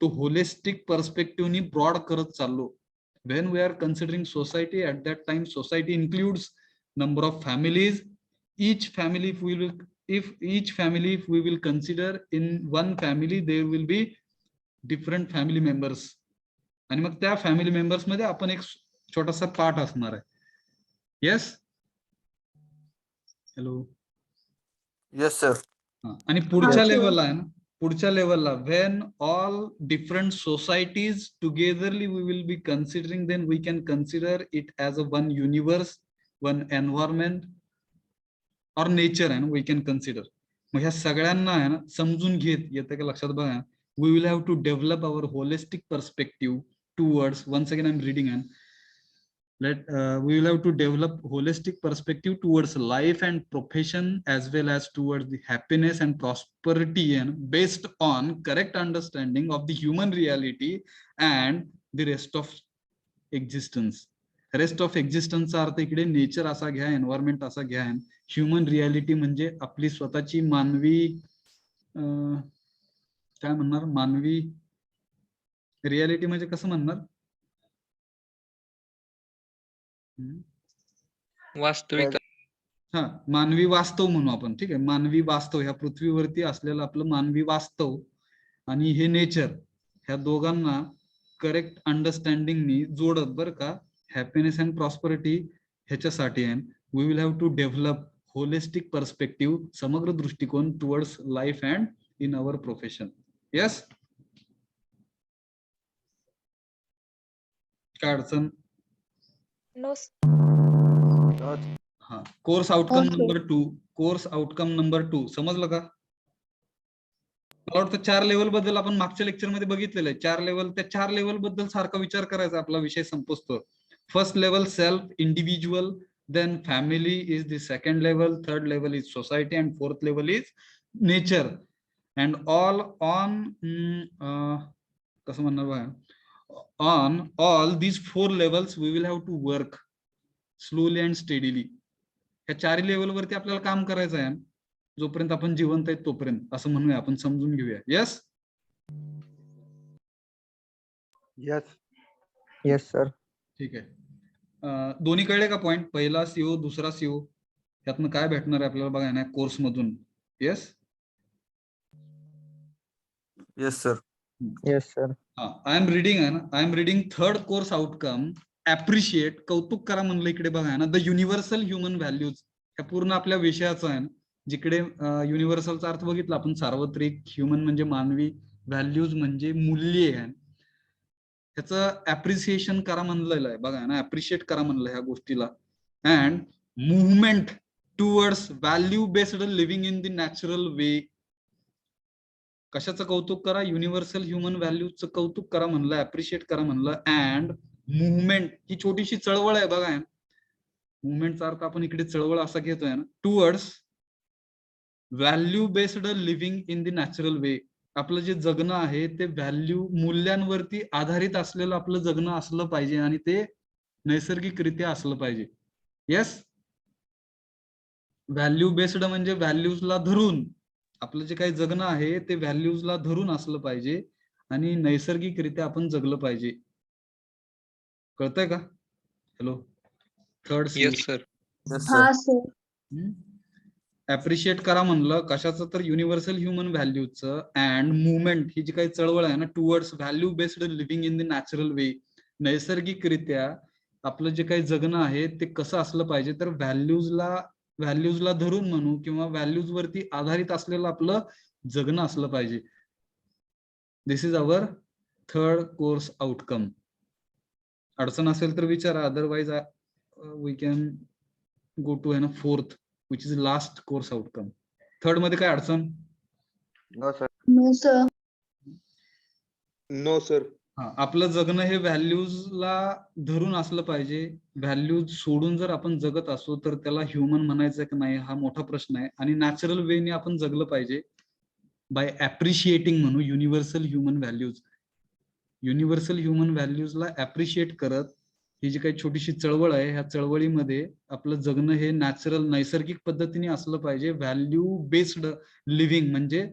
तो होलिस्टिक पर्स्पेक्टिव्हनी ब्रॉड करत चाललो. when we are considering society, at that time society includes number of families. Each family if we will consider in one family there will be different family members, आणि मग त्या फॅमिली मेंबर्स मध्ये आपण एक छोटासा पार्ट असणार आहे. येस. हॅलो. Yes, sir. आणि पुढच्या लेवलला आहे ना, पुढच्या लेवलला when all different societies togetherly we will be considering, then we can consider it as a one universe, one environment और नेचर आहे ना, वी कॅन कन्सिडर. मग ह्या सगळ्यांना आहे ना समजून घेत येतं का लक्षात बघा, we will have to develop our holistic perspective towards, once again I'm reading, and we will have to develop holistic perspective towards life and profession as well as towards the happiness and prosperity, and based on correct understanding of the human reality and the rest of existence. Rest of existence चा अर्थ इकडे नेचर असा घ्या, एन्व्हायरमेंट असा घ्या, ह्युमन रियालिटी म्हणजे आपली स्वतःची मानवी काय म्हणणार, मानवी रियालिटी म्हणजे कसं म्हणणार, वास्तविकता. हा, मानवी वास्तव म्हणू आपण, ठीक आहे. मानवी वास्तव, ह्या पृथ्वीवरती असलेलं आपलं मानवी वास्तव आणि हे नेचर, ह्या दोघांना करेक्ट अंडरस्टँडिंगनी जोडत बरं का, हॅपीनेस अँड प्रॉस्परिटी ह्याच्यासाठी आहे. We will have to develop holistic perspective, समग्र दृष्टिकोन towards life and in our profession. Yes. काय अडचण? हा, course outcome number 2, course outcome number 2 समजलं का? मला वाटतं 4 लेवल बद्दल आपण मागच्या लेक्चर मध्ये बघितलेलं आहे. 4 लेवल, त्या 4 लेवल बद्दल सारखा विचार करायचा, आपला विषय संपतो. First level self individual, then family is the second level, third level is society, and fourth level is nature. And all on कसं म्हणणार बघा, on all these 4 levels we will have to work slowly and steadily. ह्या 4 लेवल वरती आपल्याला काम करायचं आहे जोपर्यंत आपण जिवंत आहे तोपर्यंत, असं म्हणूया आपण, समजून घेऊया. येस. Yes. Yes, sir. ठीक आहे. दोन्ही कळले का पॉइंट? पहिला सीओ, दुसरा सीओ, यातनं काय भेटणार आहे आपल्याला बघा ना कोर्स मधून. Yes. Yes, sir. Yes, sir. I am reading third course outcome. Appreciate, कौतुक करा म्हणलं इकडे बघा ना, द युनिव्हर्सल ह्युमन व्हॅल्यूज. ह्या पूर्ण आपल्या विषयाचं आहे ना. जिकडे युनिव्हर्सलचा अर्थ बघितला आपण, सार्वत्रिक, ह्युमन म्हणजे मानवी, व्हॅल्यूज म्हणजे मूल्ये आहे. ह्याचं ऍप्रिसिएशन करा म्हणलेलं आहे बघा ना, ऍप्रिशिएट करा म्हणलं ह्या गोष्टीला. And movement towards value based living in the natural way. कशाचं कौतुक करा? युनिव्हर्सल ह्युमन व्हॅल्यूजचं कौतुक करा म्हणलं, ऍप्रिशिएट करा म्हणलं. अँड मुव्हमेंट ही छोटीशी चळवळ आहे बघा. मुव्हमेंटचा अर्थ आपण इकडे चळवळ असा घेतोय ना, towards value based living in the natural way. आपलं जे जगणं आहे ते व्हॅल्यू, मूल्यांवरती आधारित असलेलं आपलं जगणं असलं पाहिजे आणि ते नैसर्गिकरित्या असलं पाहिजे. येस, व्हॅल्यू बेस्ड म्हणजे व्हॅल्यूजला धरून आपलं जे काही जगणं आहे ते व्हॅल्यूजला धरून असलं पाहिजे आणि नैसर्गिकरित्या आपण जगलं पाहिजे. कळतंय का? Hello, third Yes, sir. Yes, हा sir. सर. ऍप्रिशिएट करा म्हणलं कशाचं? तर युनिव्हर्सल ह्युमन व्हॅल्यूचं. अँड मुवमेंट ही जी काही चळवळ आहे ना, towards value based living in the natural way. नैसर्गिकरित्या आपलं जे काही जगणं आहे ते कसं असलं पाहिजे? तर व्हॅल्यूजला धरून म्हणू किंवा व्हॅल्यूज वरती आधारित असलेलं आपलं जगणं असलं पाहिजे. This is our third course outcome. अडचण असेल तर विचारा, otherwise we can go to fourth, which is last course outcome. Third मध्ये काय अडचण? No, sir. No sir. No, sir. हा, आपलं जगणं हे व्हॅल्यूजला धरून असलं पाहिजे. व्हॅल्यूज सोडून जर आपण जगत असू तर त्याला ह्युमन म्हणायचं की नाही हा मोठा प्रश्न आहे. आणि नॅचरल वेने आपण जगलं पाहिजे बाय ऍप्रिशिएटिंग म्हणू universal human values. Universal human व्हॅल्यूजला ऍप्रिशिएट करत ही जी काही छोटीशी चळवळ आहे, ह्या चळवळीमध्ये आपलं जगणं हे नॅचरल, नैसर्गिक पद्धतीने असलं पाहिजे. व्हॅल्यू बेस्ड लिव्हिंग म्हणजे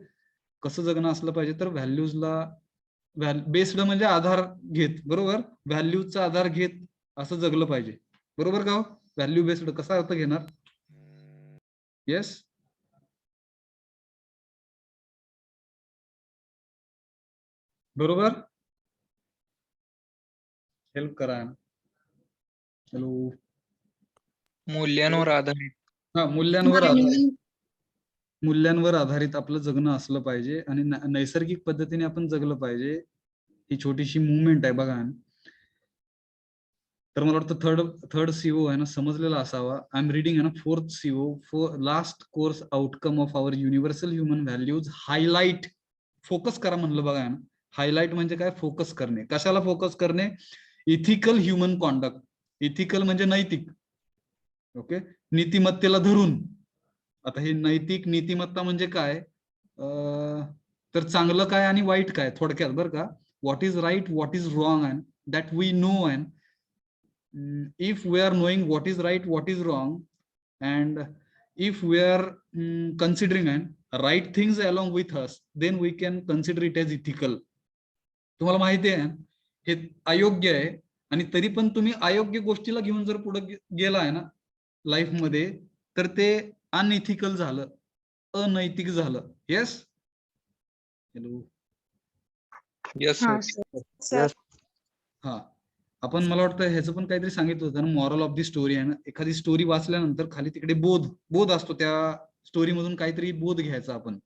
कसं जगणं असलं पाहिजे? तर व्हॅल्यूजला बेस्ड म्हणजे आधार घेत, बरोबर, व्हॅल्यूजचा आधार घेत असं जगलं पाहिजे, बरोबर का? व्हॅल्यू बेस्ड कसा अर्थ घेणार? येस, बरोबर. हेल्प करा. हॅलो, मूल्यांवर आधारित. हा, मूल्यांवर आधारित आपलं जगणं असलं पाहिजे आणि नैसर्गिक पद्धतीने आपण जगलं पाहिजे. ही छोटीशी मुवमेंट आहे बघा. तर मला वाटतं थर्ड सीओ आहे ना समजलेला असावा. आय एम रिडिंग आहे ना fourth CO, last course outcome of our universal human values. Highlight, focus करा म्हणलं बघा ना. हायलाइट म्हणजे काय? फोकस करणे. कशाला फोकस करणे? Ethical human conduct. इथिकल म्हणजे नैतिक, ओके, नीतिमत्तेला धरून. आता हे नैतिक नीतिमत्ता म्हणजे काय? तर चांगलं काय आणि वाईट काय, थोडक्यात बरं का. What is right, what is wrong, and that we know. And if we are knowing what is right, what is wrong, and if we are considering and right things along with us, then we can consider it as ethical. तुम्हाला माहिती आहे हे अयोग्य आहे आणि तरी पण तुम्ही अयोग्य गोष्टीला घेऊन जर पुढे गेला आहे ना लाईफ मध्ये, तर ते अनइथिकल झालं, अनैतिक झालं. येस, हॅलो, Yes, हा sir. सर. हा, आपण मला वाटतं ह्याचं पण काहीतरी सांगितलं होतं ना, मॉरल ऑफ दी स्टोरी आहे ना. एखादी स्टोरी वाचल्यानंतर खाली तिकडे बोध असतो, त्या स्टोरी मधून काहीतरी बोध घ्यायचा आपण.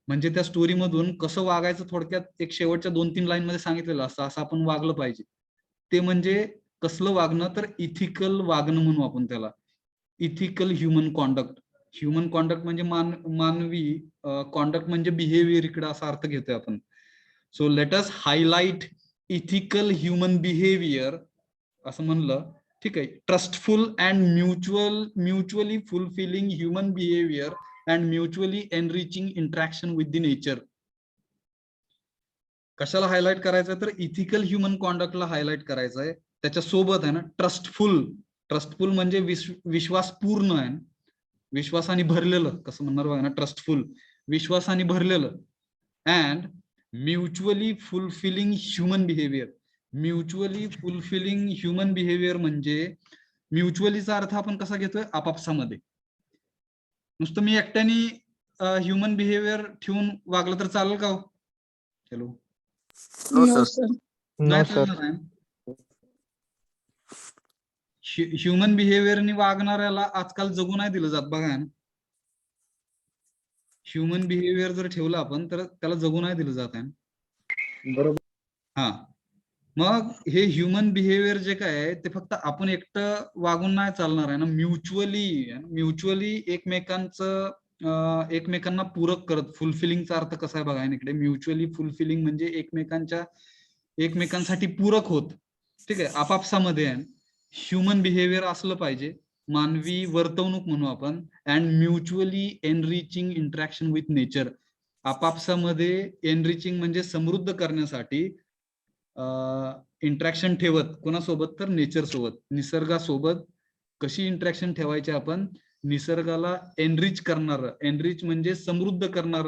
म्हणजे त्या स्टोरी मधून कसं वागायचं, थोडक्यात एक शेवटच्या 2-3 लाईन मध्ये सांगितलेलं असतं, असं आपण वागलं पाहिजे. ते म्हणजे कसलं वागणं? तर इथिकल वागणं म्हणू आपण त्याला. Ethical human conduct. Human conduct म्हणजे मानवी कॉन्डक्ट म्हणजे बिहेवियर, इकडे असा अर्थ घेतोय आपण. So let us highlight ethical human behaviour असं म्हणलं, ठीक आहे. Trustful and mutually fulfilling human behaviour and mutually enriching interaction with the nature. कशाला हायलाइट करायचं? तर इथिकल ह्युमन कॉन्डक्टला हायलाइट करायचं आहे. त्याच्यासोबत आहे ना ट्रस्टफुल म्हणजे विश्वासपूर्ण आहे, विश्वासाने भरलेलं, कसं म्हणणार बघा ना, ट्रस्टफुल, विश्वासाने भरलेलं. And mutually fulfilling human behaviour. Mutually fulfilling human behaviour म्हणजे म्युच्युअलीचा अर्थ आपण कसा घेतोय? आपापसामध्ये. नुसतं मी एकट्याने ह्युमन बिहेवियर ठेवून वागलं तर चालेल का? Hello, No, no sir. Sir. No, नाही sir. चालणार आहे. ह्युमन बिहेवियरनी वागणाऱ्याला आजकाल जगू नाही दिलं जात बघा. ह्युमन बिहेवियर जर ठेवलं आपण तर त्याला जगू नाही दिलं जात आहे. बरोबर. हा, मग हे ह्युमन बिहेवियर जे काय आहे ते फक्त आपण एकटं वागून नाही चालणार आहे ना. म्युच्युअली एकमेकांना पूरक करत, फुलफिलिंगचा अर्थ कसा आहे बघा इकडे. म्युच्युअली फुलफिलिंग म्हणजे एकमेकांसाठी पूरक होत, ठीक आहे, आपापसामध्ये आहे. ह्युमन बिहेवियर असलं पाहिजे, मानवी वर्तवणूक म्हणू आपण. And mutually enriching interaction with nature. आपापसामध्ये एनरिचिंग म्हणजे समृद्ध करण्यासाठी इंटरॅक्शन ठेवत, कोणासोबत तर नेचर सोबत, निसर्गासोबत. कशी इंटरॅक्शन ठेवायची आपण? निसर्गाला एनरिच करणार, एनरिच म्हणजे समृद्ध करणार,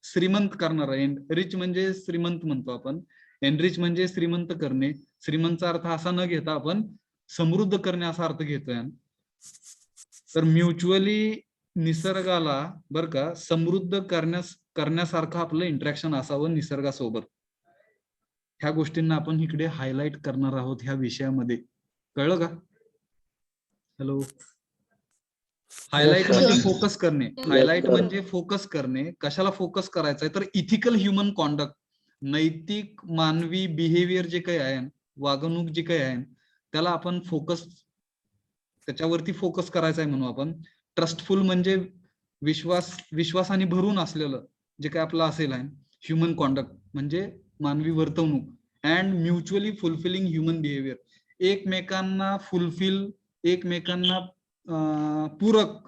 श्रीमंत करणार. रिच म्हणजे श्रीमंत म्हणतो आपण, एनरिच म्हणजे श्रीमंत करणे. श्रीमंतचा अर्थ असा न घेता आपण समृद्ध करणे असा अर्थ घेतोय. तर म्युच्युअली निसर्गाला बर का समृद्ध करण्यासारखं आपलं इंटरॅक्शन असावं निसर्गासोबत. ह्या गोष्टींना आपण इकडे हायलाइट करणार आहोत ह्या विषयामध्ये. कळलं का? हॅलो. Highlight Yes, sir. म्हणजे फोकस करणे. हायलाइट म्हणजे फोकस करणे. कशाला फोकस करायचं आहे तर इथिकल ह्युमन कॉन्डक्ट, नैतिक मानवी बिहेवियर जे काही आहे, वागणूक जी काही आहे, त्याला आपण त्याच्यावरती फोकस करायचा आहे म्हणू आपण. ट्रस्टफुल म्हणजे विश्वासाने भरून असलेलं जे काही आपलं असेल आहे, ह्युमन कॉन्डक्ट म्हणजे मानवी वर्तवणूक. And mutually fulfilling human behaviour, एकमेकांना एकमेकांना पूरक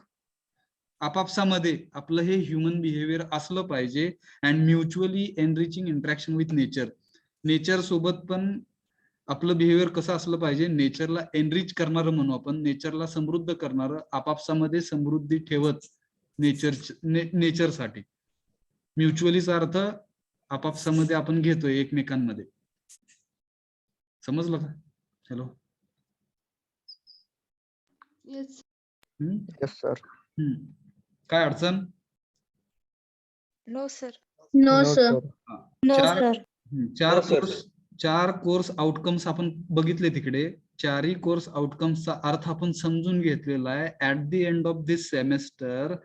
आपापसामध्ये आपलं हे ह्युमन बिहेवियर असलं पाहिजे. And mutually enriching interaction with nature, nature सोबत पण आपलं बिहेवियर कसं असलं पाहिजे? नेचरला एनरिच करणारं म्हणू आपण, नेचरला समृद्ध करणारं, आपापसामध्ये समृद्धी ठेवत नेचरसाठी. म्युच्युअलीचा अर्थ आपापसामध्ये आपण घेतोय एकमेकांमध्ये. समजलं का? हॅलो. Yes. Yes, sir. काय अडचण? No sir. No, No, sir. sir. No चार सर. चार कोर्स आउटकम्स आपण बघितले तिकडे. चारही कोर्स आउटकम्सचा अर्थ आपण समजून घेतलेला आहे. At the end of this semester,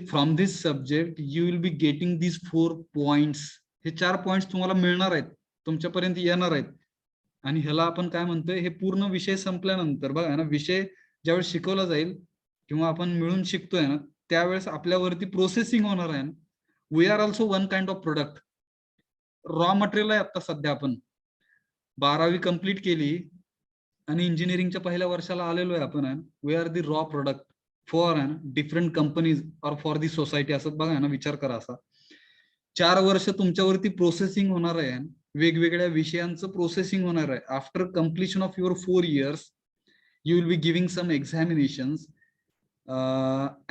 from this subject you will be getting this 4 points. हे 4 पॉइंट्स तुम्हाला मिळणार आहेत, तुमच्यापर्यंत येणार आहेत. आणि ह्याला आपण काय म्हणतोय, हे पूर्ण विषय संपल्यानंतर बघा ना, विषय ज्यावेळेस शिकवला जाईल किंवा आपण मिळून शिकतोय ना, त्यावेळेस आपल्यावरती प्रोसेसिंग होणार आहे. We are also one kind of product. Raw material आहे आता सध्या. आपण 12वी कंप्लीट केली आणि इंजिनिअरिंगच्या पहिल्या वर्षाला आलेलो आहे आपण. We are the raw product for different companies और फॉर दी सोसायटी. असं बघा ना, विचार करा असा. 4 वर्ष तुमच्यावरती प्रोसेसिंग होणार आहे, वेगवेगळ्या विषयांचं प्रोसेसिंग होणार आहे. After completion of your 4 years you will be giving some examinations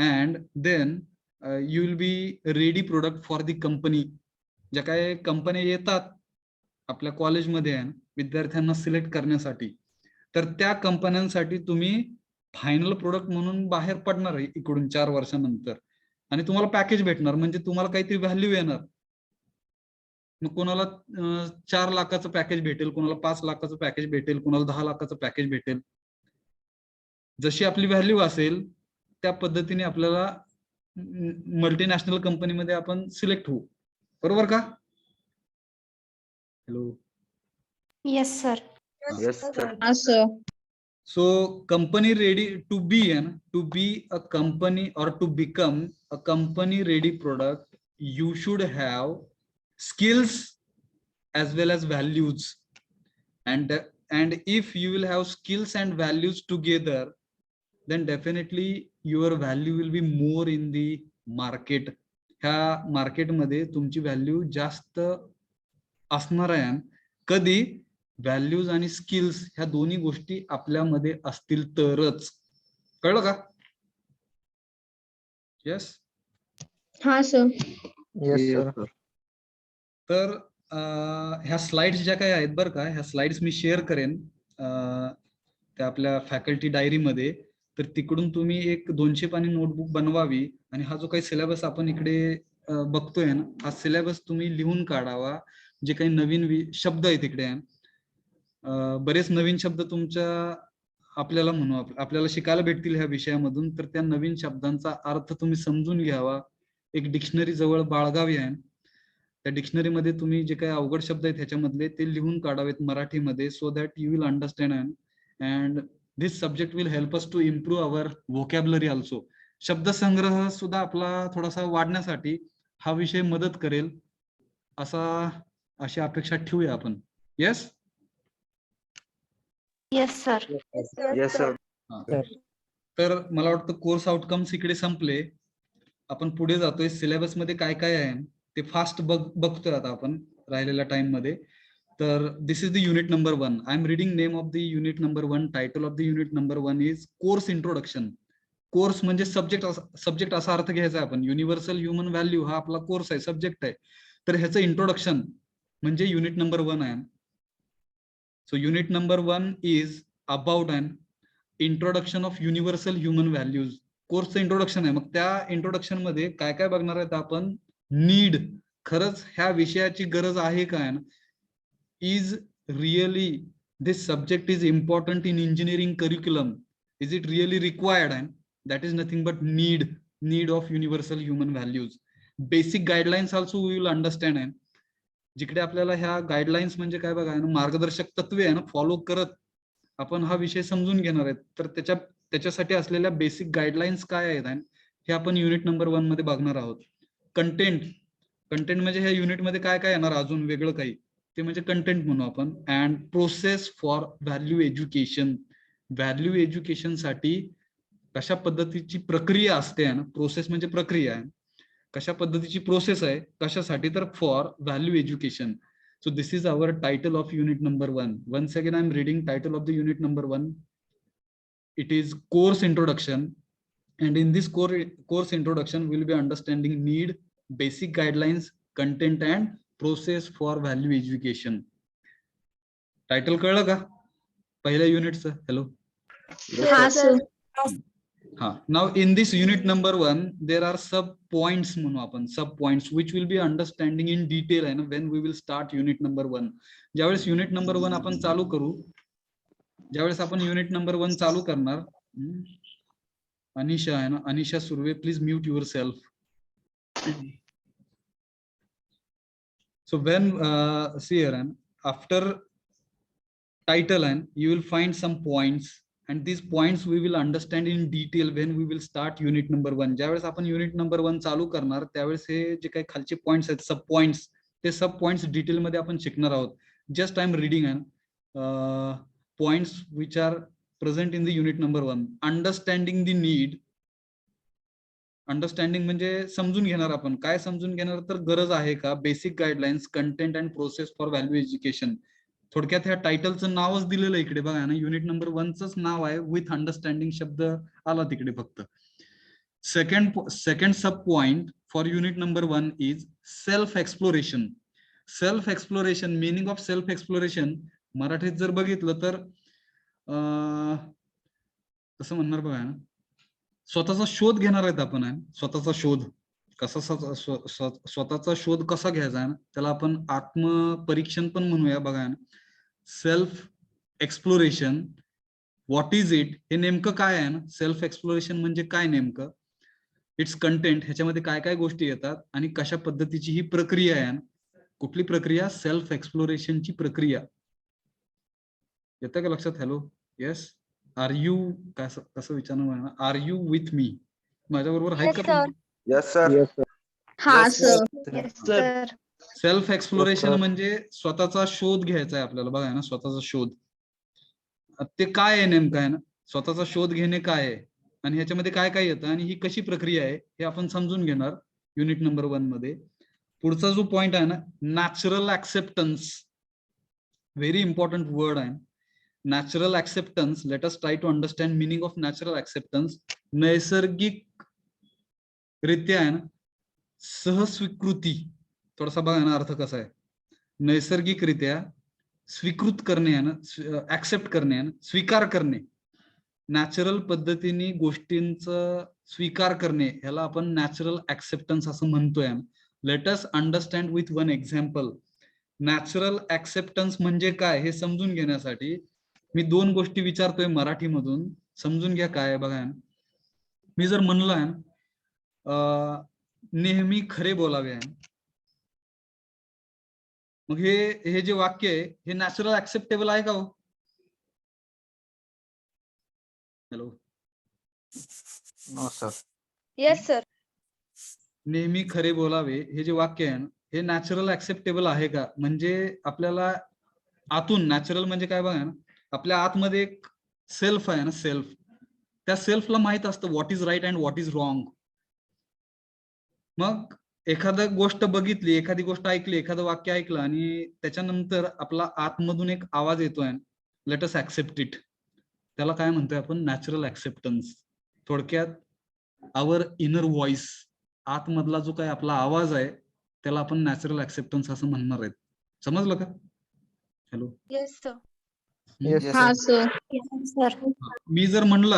and then you will be ready product for the company. ज्या काही कंपन्या येतात आपल्या कॉलेजमध्ये विद्यार्थ्यांना सिलेक्ट करण्यासाठी, तर त्या कंपन्यांसाठी तुम्ही फायनल प्रोडक्ट म्हणून बाहेर पडणार आहे इकडून 4 वर्षानंतर. आणि तुम्हाला पॅकेज भेटणार, म्हणजे तुम्हाला काहीतरी व्हॅल्यू येणार. मग कोणाला 4 लाखाचं पॅकेज भेटेल, कोणाला 5 लाखाचं पॅकेज भेटेल, कोणाला 10 लाखाचं पॅकेज भेटेल. जशी आपली व्हॅल्यू असेल त्या पद्धतीने आपल्याला मल्टीनॅशनल कंपनीमध्ये आपण सिलेक्ट होऊ. बरोबर का? Hello. Yes sir. Yes, sir. Yes, sir. So company ready to be a company or to become a company ready product, you should have skills as well as values. And if you will have skills and values together, then definitely your value will be more in the market. ह्या मार्केटमध्ये तुमची व्हॅल्यू जास्त असणार आहे. कधी? व्हॅल्यूज आणि स्किल्स ह्या दोन्ही गोष्टी आपल्यामध्ये असतील तरच. कळलं का? Yes. Ha, sir. Yes, sir. तर ह्या स्लाइड्स ज्या काही आहेत बरं का, ह्या स्लाइड्स मी शेअर करेन त्या आपल्या फॅकल्टी डायरीमध्ये. तर तिकडून तुम्ही एक 200 पानी नोटबुक बनवावी आणि हा जो काही सिलेबस आपण इकडे बघतोय ना, हा सिलेबस तुम्ही लिहून काढावा. जे काही नवीन शब्द आहेत तिकडे, बरेच नवीन शब्द तुमच्या आपल्याला म्हणू आपल्याला शिकायला भेटतील ह्या विषयामधून, तर त्या नवीन शब्दांचा अर्थ तुम्ही समजून घ्यावा. एक डिक्शनरी जवळ बाळगावी आहे. त्या डिक्शनरीमध्ये तुम्ही जे काही अवघड शब्द आहेत ह्याच्यामधले ते लिहून काढावेत मराठीमध्ये, so that you will understand and this subject will help us to improve our vocabulary also. शब्दसंग्रह सुद्धा आपला थोडासा वाढण्यासाठी हा विषय मदत करेल अशी अपेक्षा ठेवूया आपण. Yes yes sir. Yes sir. तर मला वाटतं कोर्स आउटकम्स इकडे संपले. आपण पुढे जातोय. सिलेबस मध्ये काय काय आहे ते फास्ट बघतोय आता आपण राहिलेल्या टाइम मध्ये. तर this is the unit number 1. I am reading name of the unit number 1. Title of the unit number 1 is course introduction. Course म्हणजे सब्जेक्ट असा अर्थ घ्यायचा आहे आपण. युनिव्हर्सल ह्युमन व्हॅल्यू हा आपला कोर्स आहे, सब्जेक्ट आहे. तर ह्याचं इंट्रोडक्शन म्हणजे युनिट नंबर 1 आहे. So unit number 1 is about an introduction of universal human values. कोर्सचं इंट्रोडक्शन आहे. मग त्या इंट्रोडक्शन मध्ये काय काय बघणार आहेत आपण? नीड, खरंच ह्या विषयाची गरज आहे काय? Is really this subject is important in engineering curriculum? Is it really required? And that is nothing but need of universal human values. Basic guidelines also we will understand. And जिकडे आपल्याला ह्या गाईडलाईन्स म्हणजे काय बघा, मार्गदर्शक तत्वे आहे ना, फॉलो करत आपण हा विषय समजून घेणार आहेत. तर त्याच्यासाठी असलेल्या बेसिक गाईडलाईन्स काय आहेत हे आपण युनिट नंबर 1 मध्ये बघणार आहोत. कंटेंट म्हणजे ह्या युनिट मध्ये काय काय येणार अजून वेगळं काही, ते म्हणजे कंटेंट म्हणू आपण. And process for value education. Value education साठी कशा पद्धतीची प्रक्रिया असते ना, प्रोसेस म्हणजे प्रक्रिया आहे, कशा पद्धतीची प्रोसेस आहे कशासाठी, तर for value education. So this is our title of unit number 1. Once again, I'm reading title of the unit number 1. It is course introduction. And in this course introduction, we'll be understanding need, basic guidelines, content and process for value education. Title कळलं का पहिल्या युनिटचं? हॅलो. हा sir. Now in this unit number 1 there are sub points म्हणू आपण, sub points which will be understanding in detail आहे ना when we will start unit number 1. ज्यावेळेस युनिट नंबर 1 आपण चालू करू, ज्यावेळेस आपण युनिट नंबर 1 चालू करणार, अनिशा आहे ना, Anisha Surve, please mute your self. So when see here and after title and you will find some points. And these points we will understand in detail when we will start unit number 1. ज्यावेळेस आपण युनिट नंबर 1 चालू करणार त्यावेळेस हे जे काही खालचे पॉइंट्स आहेत, सब पॉइंट्स, ते सब पॉइंट्स डिटेल मध्ये आपण शिकणार आहोत. Just I am reading points which are present in the unit number 1. Understanding the need. Understanding म्हणजे समजून घेणार आपण. काय समजून घेणार? तर गरज आहे का. Basic guidelines, content and process for value education. थोडक्यात ह्या टायटलचं नावच दिलेलं आहे इकडे बघा ना, युनिट नंबर 1च नाव आहे, विथ अंडरस्टँडिंग शब्द आला तिकडे फक्त. Second sub point for unit number 1 is self exploration. Self exploration, meaning of self exploration मराठीत जर बघितलं तर कसं म्हणणार बघा ना, स्वतःचा शोध घेणार आहेत आपण. स्वतःचा शोध कसा, स्वतःचा शोध कसा घ्यायचा आहे ना, त्याला आपण आत्मपरीक्षण पण म्हणूया बघा ना. Self exploration, what is it, हे नेमकं काय आहे ना, सेल्फ एक्सप्लोरेशन म्हणजे काय नेमकं, इट्स कंटेंट, ह्याच्यामध्ये काय काय गोष्टी येतात आणि कशा पद्धतीची ही प्रक्रिया आहे. कुठली प्रक्रिया? सेल्फ एक्सप्लोरेशनची प्रक्रिया. येतं का लक्षात? हॅलो. येस. आर यू, कसं विचारणार, आर यू विथ मी, माझ्या बरोबर आहेत का? Yes sir. हा sir. Sir. Self exploration Yes, sir. म्हणजे स्वतःचा शोध घ्यायचा आहे आपल्याला बघा ना, स्वतःचा शोध. ते काय आहे नेमकं आहे ना, स्वतःचा शोध घेणे काय आहे आणि ह्याच्यामध्ये काय काय येतं आणि ही कशी प्रक्रिया आहे हे आपण समजून घेणार युनिट नंबर 1 मध्ये. पुढचा जो पॉइंट आहे ना, natural acceptance. Very important word आहे natural acceptance. Let us try to understand meaning of natural acceptance. नैसर्गिक रित्या आहे ना सहस्वीकृती. थोडासा बघा ना अर्थ कसा आहे. नैसर्गिकरित्या स्वीकृत करणे आहे ना, ऍक्सेप्ट करणे आहे ना, स्वीकार करणे. नॅचरल पद्धतीने गोष्टींचा स्वीकार करणे ह्याला आपण नॅचरल ऍक्सेप्टन्स असं म्हणतोय. Late us understand with one example. Natural acceptance म्हणजे काय हे समजून घेण्यासाठी मी दोन गोष्टी विचारतोय मराठीमधून, समजून घ्या काय आहे बघा. मी जर म्हणलं नेहमी खरे बोलावे आहे, मग हे जे वाक्य आहे हे नॅचरल ऍक्सेप्टेबल आहे का हो? Hello. No sir. Yes sir. नेहमी खरे बोलावे हे जे वाक्य आहे ना, हे नॅचरल ऍक्सेप्टेबल आहे का? म्हणजे आपल्याला आतून, नॅचरल म्हणजे काय बघा ना, आपल्या आतमध्ये एक सेल्फ आहे ना, सेल्फ, त्या सेल्फला माहित असतं what is right and what is wrong. मग एखादी गोष्ट बघितली, एखादी गोष्ट ऐकली, एखादं वाक्य ऐकलं आणि त्याच्यानंतर आपला आतमधून एक आवाज येतोय, लेट अस ऍक्सेप्ट इट, त्याला काय म्हणतोय आपण? Natural acceptance. थोडक्यात आवर इनर व्हॉइस, आतमधला जो काय आपला आवाज आहे त्याला आपण नॅचरल ऍक्सेप्टन्स असं म्हणणार आहेत. समजलं का? हॅलो. Yes sir. Yes, हा sir. सर. मी जर म्हणलं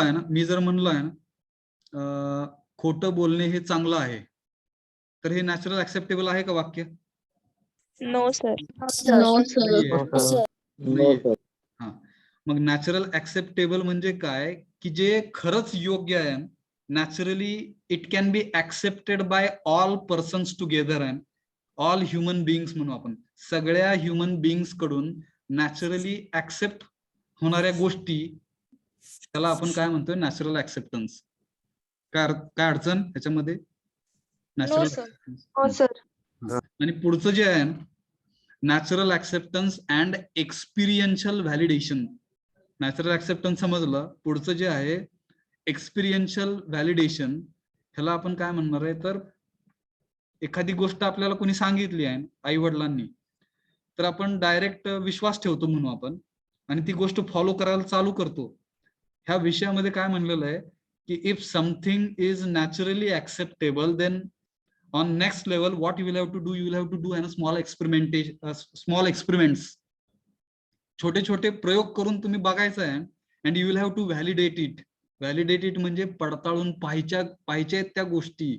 आहे ना खोटं बोलणे हे चांगलं आहे, तर हे नॅचरल ऍक्सेप्टेबल आहे का वाक्य? No sir. No, sir. नाहीये. हा, मग नॅचरल ऍक्सेप्टेबल म्हणजे काय की जे खरंच योग्य आहे, naturally it can be accepted by all persons together and all human beings म्हणू आपण. सगळ्या ह्युमन बिंग्स कडून नॅचरली ऍक्सेप्ट होणाऱ्या गोष्टी, त्याला आपण काय म्हणतोय? Natural acceptance. काय अडचण त्याच्यामध्ये? नॅचरल. हो सर. आणि पुढचं जे आहे natural acceptance and experiential validation. Natural acceptance समजलं, पुढचं जे आहे एक्सपिरियन्शियल व्हॅलिडेशन, ह्याला आपण काय म्हणणार आहे? तर एखादी गोष्ट आपल्याला कोणी सांगितली आहे आई वडिलांनी, तर आपण डायरेक्ट विश्वास ठेवतो म्हणू आपण, आणि ती गोष्ट फॉलो करायला चालू करतो. ह्या विषयामध्ये काय म्हणलेलं आहे की if something is naturally acceptable, then on next level what you will have to do, you will have to do a small experiments. छोटे छोटे प्रयोग करून तुम्ही बघायचं आहे, and you will have to validate it. Validate it म्हणजे पडताळून पाहायच्या त्या गोष्टी.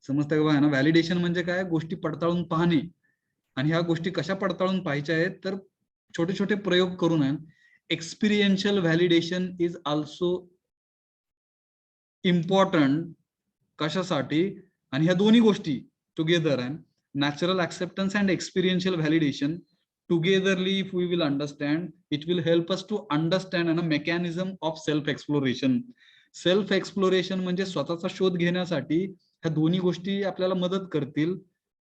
समजतं का बघा ना? व्हॅलिडेशन म्हणजे काय? गोष्टी पडताळून पाहणे. आणि ह्या गोष्टी कशा पडताळून पाहायच्या आहेत? तर छोटे छोटे प्रयोग करून आहे. Experiential validation is also important. कशासाठी? आणि ह्या दोन्ही गोष्टी टुगेदर आहे, natural acceptance and experiential validation togetherly, if we will understand, it will help us to understand a mechanism of self exploration. Self exploration म्हणजे स्वतःचा शोध घेण्यासाठी ह्या दोन्ही गोष्टी आपल्याला मदत करतील,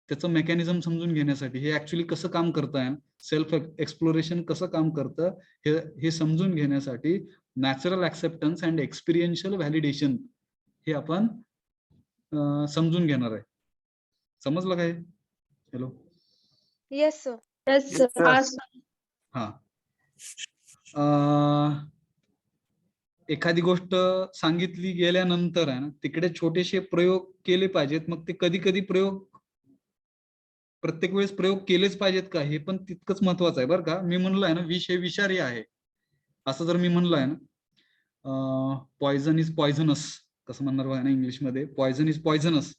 त्याचं मेकॅनिझम समजून घेण्यासाठी. हे ऍक्च्युली कसं काम करतं, सेल्फ एक्सप्लोरेशन कसं काम करतं हे समजून घेण्यासाठी natural acceptance and experiential validation हे आपण समजून घेणार आहे. समजलं काय? Hello. Yes sir. Yes sir. हा. एखादी गोष्ट सांगितली गेल्यानंतर आहे ना, तिकडे छोटेसे प्रयोग केले पाहिजेत. मग ते कधी कधी प्रत्येक वेळेस प्रयोग केलेच पाहिजेत का, हे पण तितकंच महत्वाचं आहे बरं का. मी म्हणलं आहे ना, विष हे विषारी आहे, असं जर मी म्हणलं आहे ना, पॉयझन इज पॉयझनस, कसं म्हणणार बघा ना इंग्लिशमध्ये, पॉयझन इज पॉयझनस,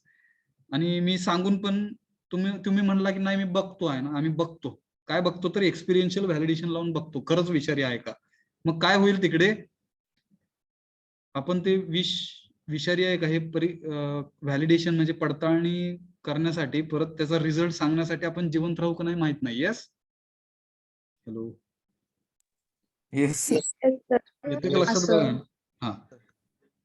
आणि मी सांगून पण तुम्ही म्हणला की नाही मी बघतो आहे ना, आम्ही बघतो. काय बघतो? तर एक्सपिरियन्शियल व्हॅलिडेशन लावून बघतो खरंच विषारी आहे का. मग काय होईल तिकडे? आपण ते विषारी आहे का हे व्हॅलिडेशन म्हणजे पडताळणी करण्यासाठी, परत त्याचा रिझल्ट सांगण्यासाठी आपण जिवंत राहू का नाही माहित नाही. येस. हॅलो. Yes. येते का लक्षात बघा? हा.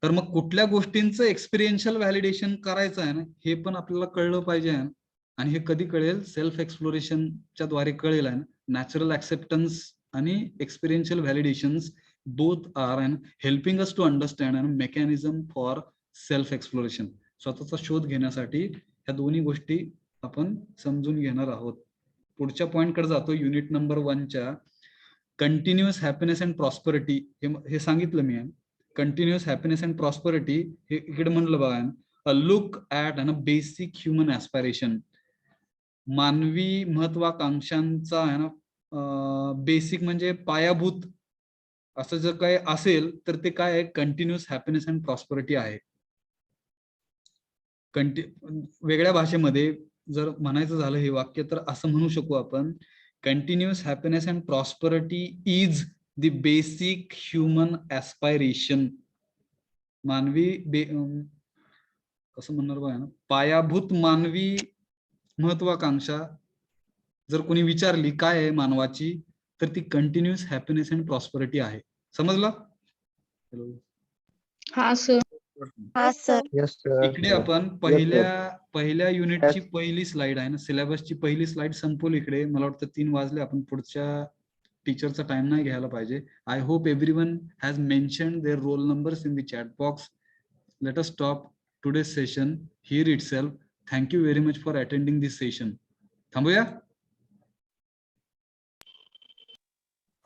तर मग कुठल्या गोष्टींचं एक्सपिरियन्शियल व्हॅलिडेशन करायचं आहे ना, हे पण आपल्याला कळलं पाहिजे. आणि हे कधी कळेल? सेल्फ एक्सप्लोरेशनच्या द्वारे कळेल. आहे नॅचरल ऍक्सेप्टन्स आणि experiential validations both are and helping us to understand and mechanism for self exploration. स्वतःचा शोध घेण्यासाठी ह्या दोन्ही गोष्टी आपण समजून घेणार आहोत. पुढच्या पॉइंटकडे जातो, युनिट नंबर 1च्या. कंटिन्युअस हॅपीनेस अँड प्रॉस्परिटी हे सांगितलं मी. कंटिन्युअस हॅपीनेस अँड प्रॉस्परिटी हे इकडे म्हणलं बघा, a look at a basic human aspiration. मानवी महत्वाकांक्षांचा आहे ना, बेसिक म्हणजे पायाभूत असं जर काय असेल तर ते काय आहे? कंटिन्युअस हॅपीनेस अँड प्रॉस्परिटी आहे. वेगळ्या भाषेमध्ये जर म्हणायचं झालं हे वाक्य, तर असं म्हणू शकू आपण, continuous happiness and prosperity is the basic human aspiration, मानवी कसं म्हणणार बघा ना, पायाभूत मानवी महत्वाकांक्षा जर कोणी विचारली काय आहे मानवाची, तर ती कंटिन्युअस हॅपीनेस अँड प्रॉस्परिटी आहे. समजलं? हा सर. हा सर. Yes, sir. इकडे आपण पहिल्या युनिटची पहिली स्लाइड आहे ना, सिलेबसची पहिली स्लाइड संपवली इकडे. मला वाटतं 3 वाजले. आपण पुढच्या टीचरचा टाइम नाही घ्यायला पाहिजे. I hope everyone has mentioned their roll numbers in the chat box. Let us stop today's session here itself. Thank you very much for attending this session. थांबूया.